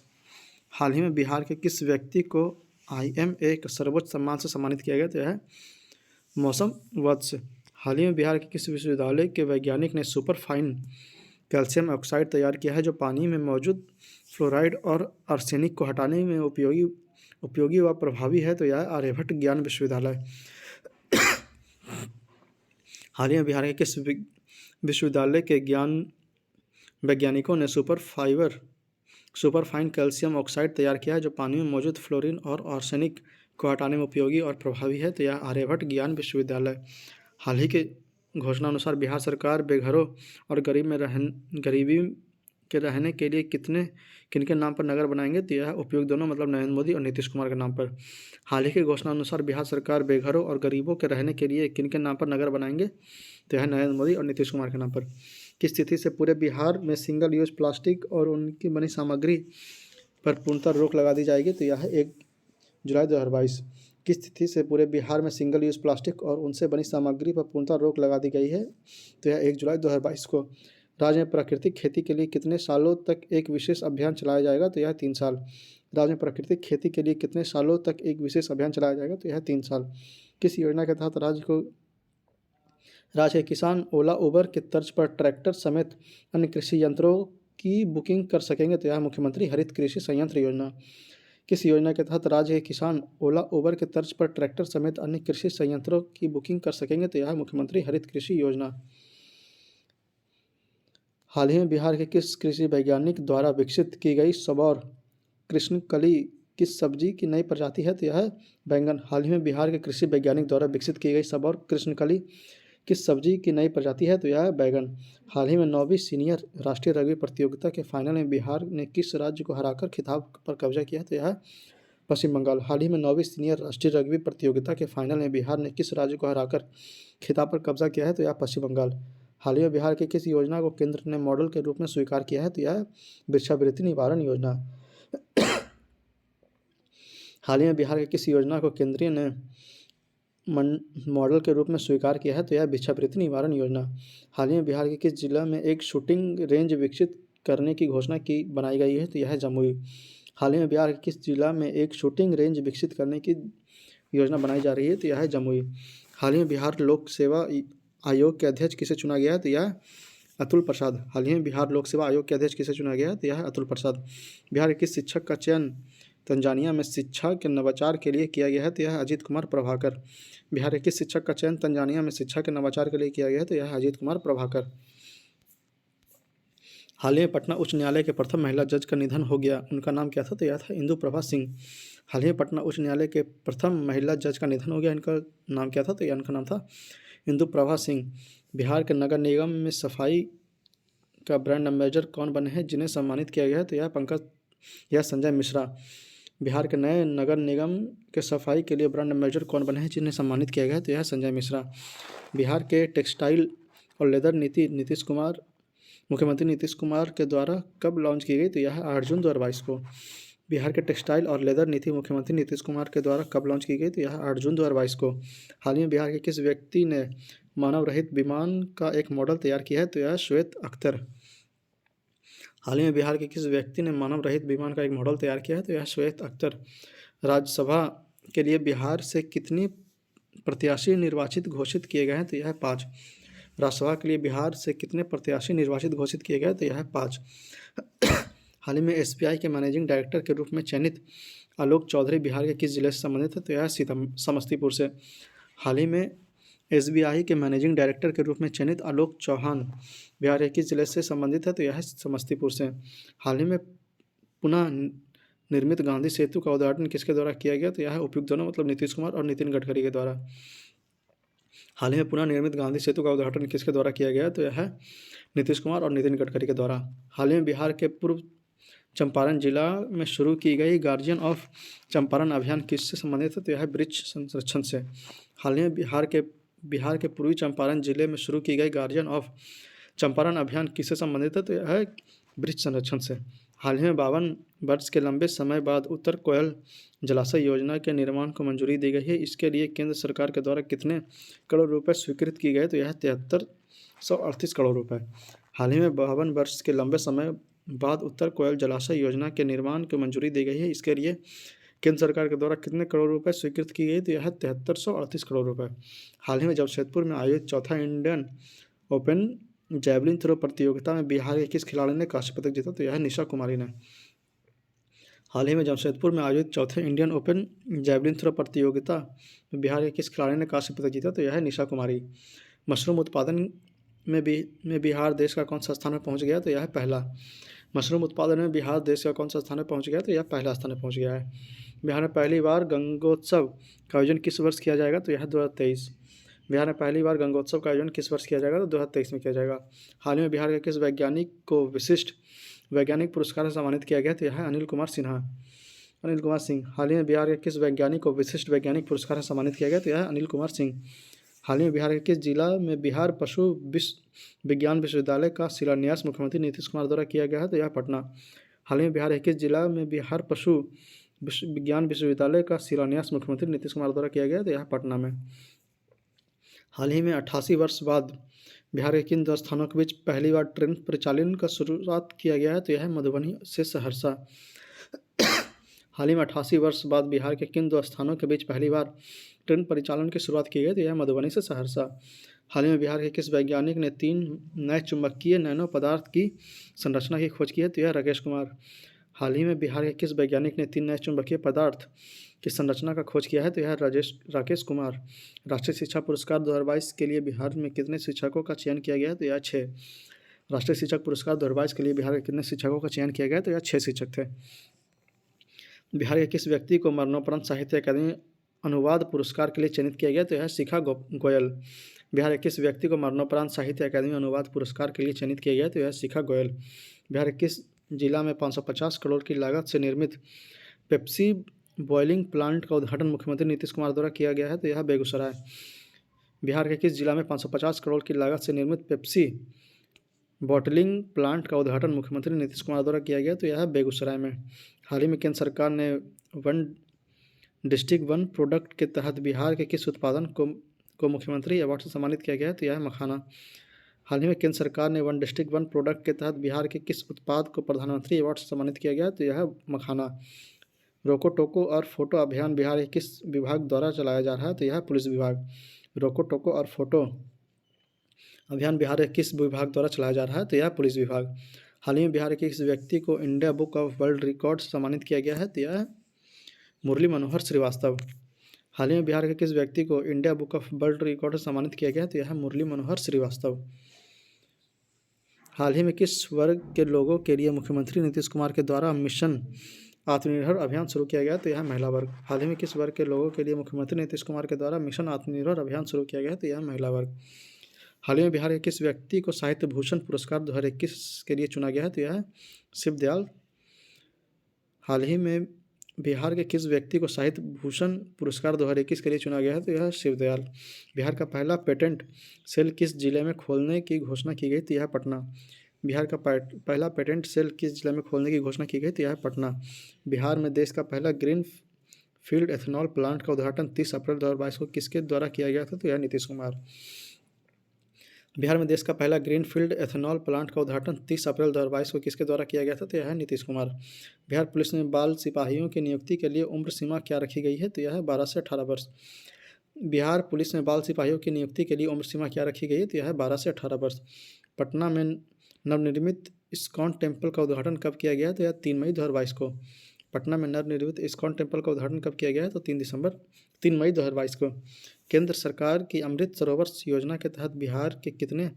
हाल ही में बिहार के किस व्यक्ति को IMA का सर्वोच्च सम्मान से सम्मानित किया गया? तो यह है मौसम वत्स। हाल ही में बिहार के किस विश्वविद्यालय के वैज्ञानिक ने सुपर फाइन कैल्शियम ऑक्साइड तैयार किया है जो पानी में मौजूद फ्लोराइड और आर्सेनिक को हटाने में उपयोगी व प्रभावी है? तो यह आर्यभट्ट ज्ञान विश्वविद्यालय। हाल ही में बिहार के किस विश्वविद्यालय के वैज्ञानिकों ने सुपरफाइन कैल्शियम ऑक्साइड तैयार किया है जो पानी में मौजूद फ्लोरीन और आर्सेनिक को हटाने में उपयोगी और प्रभावी है? तो यह आर्यभट्ट ज्ञान विश्वविद्यालय। हाल ही के घोषणा अनुसार बिहार सरकार बेघरों और गरीबी के रहने के लिए किनके नाम पर नगर बनाएंगे? तो यह उपयुक्त दोनों मतलब नरेंद्र मोदी और नीतीश कुमार के नाम पर। हाल ही के घोषणा अनुसार बिहार सरकार बेघरों और गरीबों के रहने के लिए किनके नाम पर नगर बनाएंगे? तो यह नरेंद्र मोदी और नीतीश कुमार के नाम पर। किस तिथि से पूरे बिहार में सिंगल यूज प्लास्टिक और उनकी बनी सामग्री पर पूर्णतः रोक लगा दी जाएगी? तो यह 1 जुलाई 2022। किस तिथि से पूरे बिहार में सिंगल यूज प्लास्टिक और उनसे बनी सामग्री पर पूर्णतः रोक लगा दी गई है? तो यह 1 जुलाई 2022 को। राज्य में प्राकृतिक खेती के लिए कितने सालों तक एक विशेष अभियान चलाया जाएगा? तो यह 3 साल। राज्य में प्राकृतिक खेती के लिए कितने सालों तक एक विशेष अभियान चलाया जाएगा? तो यह 3 साल। किस योजना के तहत राज्य के किसान ओला उबर के तर्ज पर ट्रैक्टर समेत अन्य कृषि यंत्रों की बुकिंग कर सकेंगे? तो यह मुख्यमंत्री हरित कृषि संयंत्र योजना। किस योजना के तहत राज्य के किसान ओला उबर के तर्ज पर ट्रैक्टर समेत अन्य कृषि संयंत्रों की बुकिंग कर सकेंगे? तो यह मुख्यमंत्री हरित कृषि योजना। हाल ही में बिहार के किस कृषि वैज्ञानिक द्वारा विकसित की गई सबौर कृष्णकली किस सब्जी की नई प्रजाति है? तो यह बैंगन। हाल ही में बिहार के कृषि वैज्ञानिक द्वारा विकसित की गई सबौर कृष्णकली किस सब्जी की नई प्रजाति है? तो यह बैगन। हाल ही में 9वीं सीनियर राष्ट्रीय रग्बी प्रतियोगिता के फाइनल में बिहार ने किस राज्य को हराकर खिताब पर कब्जा किया? तो यह पश्चिम बंगाल। हाल ही में 9वीं सीनियर राष्ट्रीय रग्बी प्रतियोगिता के फाइनल में बिहार ने किस राज्य को हराकर खिताब पर कब्जा किया है? तो यह पश्चिम बंगाल। हाल ही में बिहार के किस योजना को केंद्र ने मॉडल के रूप में स्वीकार किया है? तो यह भिक्षावृत्ति निवारण योजना। हाल ही में बिहार के किस योजना को केंद्रीय ने मॉडल के रूप में स्वीकार किया है? तो यह भिक्षावृत्ति निवारण योजना। हाल ही में बिहार के किस जिला में एक शूटिंग रेंज विकसित करने की घोषणा की बनाई गई है? तो यह है जमुई। हाल ही में बिहार के किस जिला में एक शूटिंग रेंज विकसित करने की योजना बनाई जा रही है? तो यह है जमुई। हाल ही में बिहार लोक सेवा आयोग के अध्यक्ष किसे चुना गया है? तो यह अतुल प्रसाद। हाल ही में बिहार लोक सेवा आयोग के अध्यक्ष किसे चुना गया है? तो यह है अतुल प्रसाद। बिहार के किस शिक्षक का चयन तंजानिया में शिक्षा के नवाचार के लिए किया गया है? तो यह अजीत कुमार प्रभाकर। बिहार के किस शिक्षक का चयन तंजानिया में शिक्षा के नवाचार के लिए किया गया है? तो यह है अजीत कुमार प्रभाकर। हाल ही में पटना उच्च न्यायालय के प्रथम महिला जज का निधन हो गया, उनका नाम क्या था? तो यह था इंदु प्रभा सिंह। हाल ही में पटना उच्च न्यायालय के प्रथम महिला जज का निधन हो गया, इनका नाम क्या था? तो इनका नाम था इंदु प्रभा सिंह। बिहार के नगर निगम में सफाई का ब्रांड एम्बेसडर कौन बने हैं जिन्हें सम्मानित किया गया है? तो यह संजय मिश्रा। बिहार के नए नगर निगम के सफाई के लिए ब्रांड एम्बेसडर कौन बने हैं जिन्हें सम्मानित किया गया है? तो यह संजय मिश्रा। बिहार के टेक्सटाइल और लेदर नीति मुख्यमंत्री नीतीश कुमार के द्वारा कब लॉन्च की गई? तो यह 8 जून 2022 को। बिहार के टेक्सटाइल और लेदर नीति मुख्यमंत्री नीतीश कुमार के द्वारा कब लॉन्च की गई? तो यह 8 जून 2022 को। हाल ही में बिहार के किस व्यक्ति ने मानव रहित विमान का एक मॉडल तैयार किया है? तो यह श्वेत अख्तर। हाल ही में बिहार के किस व्यक्ति ने मानव रहित विमान का एक मॉडल तैयार किया है? तो यह श्वेत अख्तर। राज्यसभा के लिए बिहार से कितने प्रत्याशी निर्वाचित घोषित किए गए हैं? तो यह 5। राज्यसभा के लिए बिहार से कितने प्रत्याशी निर्वाचित घोषित किए गए? तो यह 5। हाल ही में एसबीआई के मैनेजिंग डायरेक्टर के रूप में चयनित आलोक चौधरी बिहार के किस जिले से संबंधित है? तो यह समस्तीपुर से। हाल ही में एसबीआई के मैनेजिंग डायरेक्टर के रूप में चयनित आलोक चौहान बिहार के किस जिले से संबंधित है? तो यह समस्तीपुर से। हाल ही में पुनः निर्मित गांधी सेतु का उद्घाटन किसके द्वारा किया गया? तो यह उपयुक्त दोनों मतलब नीतीश कुमार और नितिन गडकरी के द्वारा। हाल ही में पुनः निर्मित गांधी सेतु का उद्घाटन किसके द्वारा किया गया? तो यह है नीतीश कुमार और नितिन गडकरी के द्वारा। हाल ही में बिहार के पूर्व चंपारण जिला में शुरू की गई गार्जियन ऑफ चंपारण अभियान किससे संबंधित है? तो यह है वृक्ष संरक्षण से। हाल ही में बिहार के पूर्वी चंपारण जिले में शुरू की गई गार्जियन ऑफ चंपारण अभियान किससे संबंधित है? तो यह है वृक्ष संरक्षण से। हाल ही में 52 वर्ष के लंबे समय बाद उत्तर कोयल जलाशय योजना के निर्माण को मंजूरी दी गई है। इसके लिए केंद्र सरकार के द्वारा कितने करोड़ रुपए स्वीकृत किए गए? तो यह 7338 करोड़ रुपए। हाल ही में 52 वर्ष के लंबे समय बाद उत्तर कोयल जलाशय योजना के निर्माण को मंजूरी दी गई है। इसके लिए केंद्र सरकार के द्वारा कितने करोड़ रुपए स्वीकृत की गई? तो यह 7338 करोड़ रुपए। हाल ही में जमशेदपुर में आयोजित चौथा इंडियन ओपन जैवलिन थ्रो प्रतियोगिता में बिहार के किस खिलाड़ी ने कांस्य पदक जीता? तो यह निशा कुमारी ने। हाल ही में जमशेदपुर में आयोजित चौथे इंडियन ओपन जैवलिन थ्रो प्रतियोगिता में बिहार के किस खिलाड़ी ने कांस्य पदक जीता? तो यह है निशा कुमारी। मशरूम उत्पादन में बिहार देश का कौन सा स्थान में पहुंच गया? तो यह है पहला। मशरूम उत्पादन में बिहार देश का कौन सा स्थान में पहुंच गया? तो यह पहला स्थान में पहुंच गया है। बिहार में पहली बार गंगोत्सव का आयोजन किस वर्ष किया जाएगा? तो यह 2023। बिहार में पहली बार गंगोत्सव का आयोजन किस वर्ष किया जाएगा? तो 2023 में किया जाएगा। हाल ही में बिहार के किस वैज्ञानिक को विशिष्ट वैज्ञानिक पुरस्कार से सम्मानित किया गया? तो यह है अनिल कुमार सिंह। हाल ही में बिहार के किस वैज्ञानिक को विशिष्ट वैज्ञानिक पुरस्कार से सम्मानित किया गया? तो यह है अनिल कुमार सिंह। हाल ही में बिहार के किस जिला में बिहार पशु विज्ञान विश्वविद्यालय का शिलान्यास मुख्यमंत्री नीतीश कुमार द्वारा किया गया है? तो यह पटना। हाल ही में बिहार के किस जिला में बिहार पशु विज्ञान विश्वविद्यालय का शिलान्यास मुख्यमंत्री नीतीश कुमार द्वारा किया गया? तो यह पटना में। हाल ही में 88 वर्ष बाद बिहार के किन दो स्थानों के बीच पहली बार ट्रेन परिचालन का शुरुआत किया गया है? तो यह है मधुबनी से सहरसा। हाल ही में 88 वर्ष बाद बिहार के किन दो स्थानों के बीच पहली बार ट्रेन परिचालन की शुरुआत की गई? तो यह मधुबनी से सहरसा। हाल ही में बिहार के किस वैज्ञानिक ने 3 नए चुंबकीय नैनो पदार्थ की संरचना की खोज की है? तो यह राकेश कुमार। हाल ही में बिहार के किस वैज्ञानिक ने 3 नए चुंबकीय पदार्थ की संरचना का खोज किया है? तो यह राकेश कुमार। राष्ट्रीय शिक्षा पुरस्कार 2022 के लिए बिहार में कितने शिक्षकों का चयन किया गया है? तो यह 6। राष्ट्रीय शिक्षक पुरस्कार 2022 के लिए बिहार के कितने शिक्षकों का चयन किया गया? तो यह 6 शिक्षक थे। बिहार के किस व्यक्ति को मरणोपरांत साहित्य अकादमी अनुवाद पुरस्कार के लिए चयनित किया गया? तो यह शिखा गोयल। बिहार के किस व्यक्ति को मरणोपरांत साहित्य अकादमी अनुवाद पुरस्कार के लिए चयनित किया गया? तो यह शिखा गोयल। बिहार के किस जिला में 550 करोड़ की लागत से निर्मित पेप्सी बॉयलिंग प्लांट का उद्घाटन मुख्यमंत्री नीतीश कुमार द्वारा किया गया है? तो यह बेगूसराय। बिहार के किस जिला में 550 करोड़ की लागत से निर्मित पेप्सी बॉटलिंग प्लांट का उद्घाटन मुख्यमंत्री नीतीश कुमार द्वारा किया गया? तो यह बेगूसराय में। हाल ही में केंद्र सरकार ने वन डिस्ट्रिक्ट वन प्रोडक्ट के तहत बिहार के किस उत्पादन को मुख्यमंत्री अवार्ड से सम्मानित किया गया है? तो यह है मखाना। हाल ही में केंद्र सरकार ने वन डिस्ट्रिक्ट वन प्रोडक्ट के तहत बिहार के किस उत्पाद को प्रधानमंत्री अवार्ड से सम्मानित किया गया? तो यह है मखाना। रोको टोको और फोटो अभियान बिहार के किस विभाग द्वारा चलाया जा रहा है? तो यह है पुलिस विभाग। रोको टोको और फोटो अभियान बिहार के किस विभाग द्वारा चलाया जा रहा है? तो यह पुलिस विभाग। हाल ही में बिहार के किस व्यक्ति को India book of world record सम्मानित किया गया है? तो यह मुरली मनोहर श्रीवास्तव। हाल ही में बिहार के किस व्यक्ति को India book of world record सम्मानित किया गया है? तो यह मुरली मनोहर श्रीवास्तव। हाल ही में किस वर्ग के लोगों के लिए मुख्यमंत्री नीतीश कुमार के द्वारा मिशन आत्मनिर्भर अभियान शुरू किया गया? तो यह महिला वर्ग। हाल ही में किस वर्ग के लोगों के लिए मुख्यमंत्री नीतीश कुमार के द्वारा मिशन आत्मनिर्भर अभियान शुरू किया गया? तो यह महिला वर्ग। हाल ही में बिहार के किस व्यक्ति को साहित्य भूषण पुरस्कार 2021 के लिए चुना गया है? तो यह शिवदयाल। हाल ही में बिहार के किस व्यक्ति को साहित्य भूषण पुरस्कार 2021 के लिए चुना गया है? तो यह शिवदयाल। बिहार का पहला पेटेंट सेल किस जिले में खोलने की घोषणा की गई? तो यह पटना। बिहार का पहला पेटेंट सेल किस जिले में खोलने की घोषणा की गई? तो यह पटना। बिहार में देश का पहला ग्रीन फील्ड एथेनॉल प्लांट का उद्घाटन 30 अप्रैल 2022 को किसके द्वारा किया गया था? तो यह नीतीश कुमार। बिहार में देश का पहला ग्रीन फील्ड एथेनॉल प्लांट का उद्घाटन 30 अप्रैल 2022 को किसके द्वारा किया गया था? तो यह है नीतीश कुमार। बिहार पुलिस में बाल सिपाहियों की नियुक्ति के लिए उम्र सीमा क्या रखी गई है? तो यह है 12 से 18 वर्ष। बिहार पुलिस में बाल सिपाहियों की नियुक्ति के लिए उम्र सीमा क्या रखी गई है? तो यह है 12 से 18 वर्ष। पटना में नवनिर्मित इस्कॉन टेम्पल का उद्घाटन कब किया गया? तो यह 3 मई 2022 को। पटना में नवनिर्मित इस्कॉन टेम्पल का उद्घाटन कब किया गया है? तो 3 मई 2022 को। केंद्र सरकार की अमृत सरोवर योजना के तहत बिहार के कितने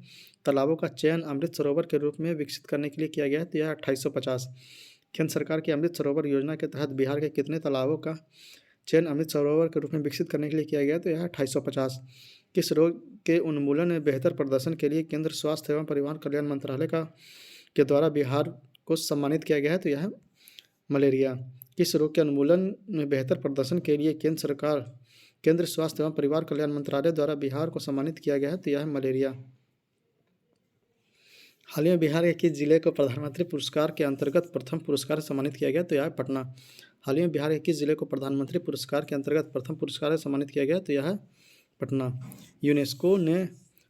तालाबों का चयन अमृत सरोवर के रूप में विकसित करने के लिए किया गया है? तो यह 2850। केंद्र सरकार की अमृत सरोवर योजना के तहत बिहार के कितने तालाबों का चयन अमृत सरोवर के रूप में विकसित करने के लिए किया गया? तो यह 2850। किस रोग के उन्मूलन में बेहतर प्रदर्शन के लिए केंद्र स्वास्थ्य एवं परिवार कल्याण मंत्रालय के द्वारा बिहार को सम्मानित किया गया है? तो यह मलेरिया। किस रोग के उन्मूलन में बेहतर प्रदर्शन के लिए केंद्र स्वास्थ्य एवं परिवार कल्याण मंत्रालय द्वारा बिहार को सम्मानित किया गया है? तो यह है मलेरिया। हाल ही में बिहार के किस जिले को प्रधानमंत्री पुरस्कार के अंतर्गत प्रथम पुरस्कार से सम्मानित किया गया? तो यह है पटना। हाल ही में बिहार के किस जिले को प्रधानमंत्री पुरस्कार के अंतर्गत प्रथम पुरस्कार से सम्मानित किया गया? तो यह है पटना। यूनेस्को ने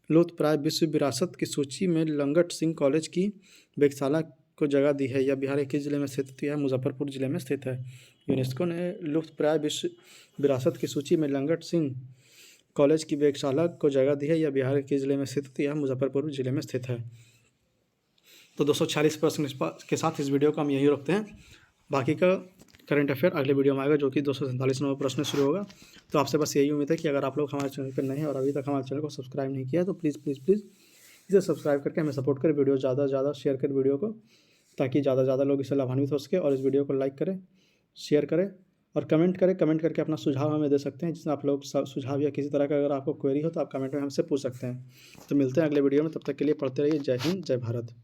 लुप्तप्राय विश्व विरासत की सूची में लंगट सिंह कॉलेज की वेधशाला को जगह दी है। यह बिहार के किस जिले में स्थित है? यह मुजफ्फरपुर जिले में स्थित है। यूनेस्को ने लुप्तप्राय विश्व विरासत की सूची में लंगट सिंह कॉलेज की वेधशाला को जगह दी है। यह बिहार के जिले में स्थित है? यह मुजफ्फरपुर जिले में स्थित है। तो 246 प्रश्न के साथ इस वीडियो को हम यहीं रखते हैं। बाकी का करंट अफेयर अगले वीडियो में आएगा, जो कि 247 नंबर प्रश्न शुरू होगा। तो आपसे बस यही उम्मीद है कि अगर आप लोग हमारे चैनल पर नए हैं और अभी तक हमारे चैनल को सब्सक्राइब नहीं किया है तो प्लीज़ प्लीज़ प्लीज़ इसे सब्सक्राइब करके हमें सपोर्ट करें, वीडियो ज़्यादा से ज़्यादा शेयर करें वीडियो को, ताकि ज़्यादा से ज़्यादा लोग इससे लाभान्वित हो सके। और इस वीडियो को लाइक करें, शेयर करें और कमेंट करें। कमेंट करके अपना सुझाव हमें दे सकते हैं, जिसमें आप लोग सुझाव या किसी तरह का अगर आपको क्वेरी हो तो आप कमेंट में हमसे पूछ सकते हैं। तो मिलते हैं अगले वीडियो में, तब तक के लिए पढ़ते रहिए। जय हिंद, जय भारत।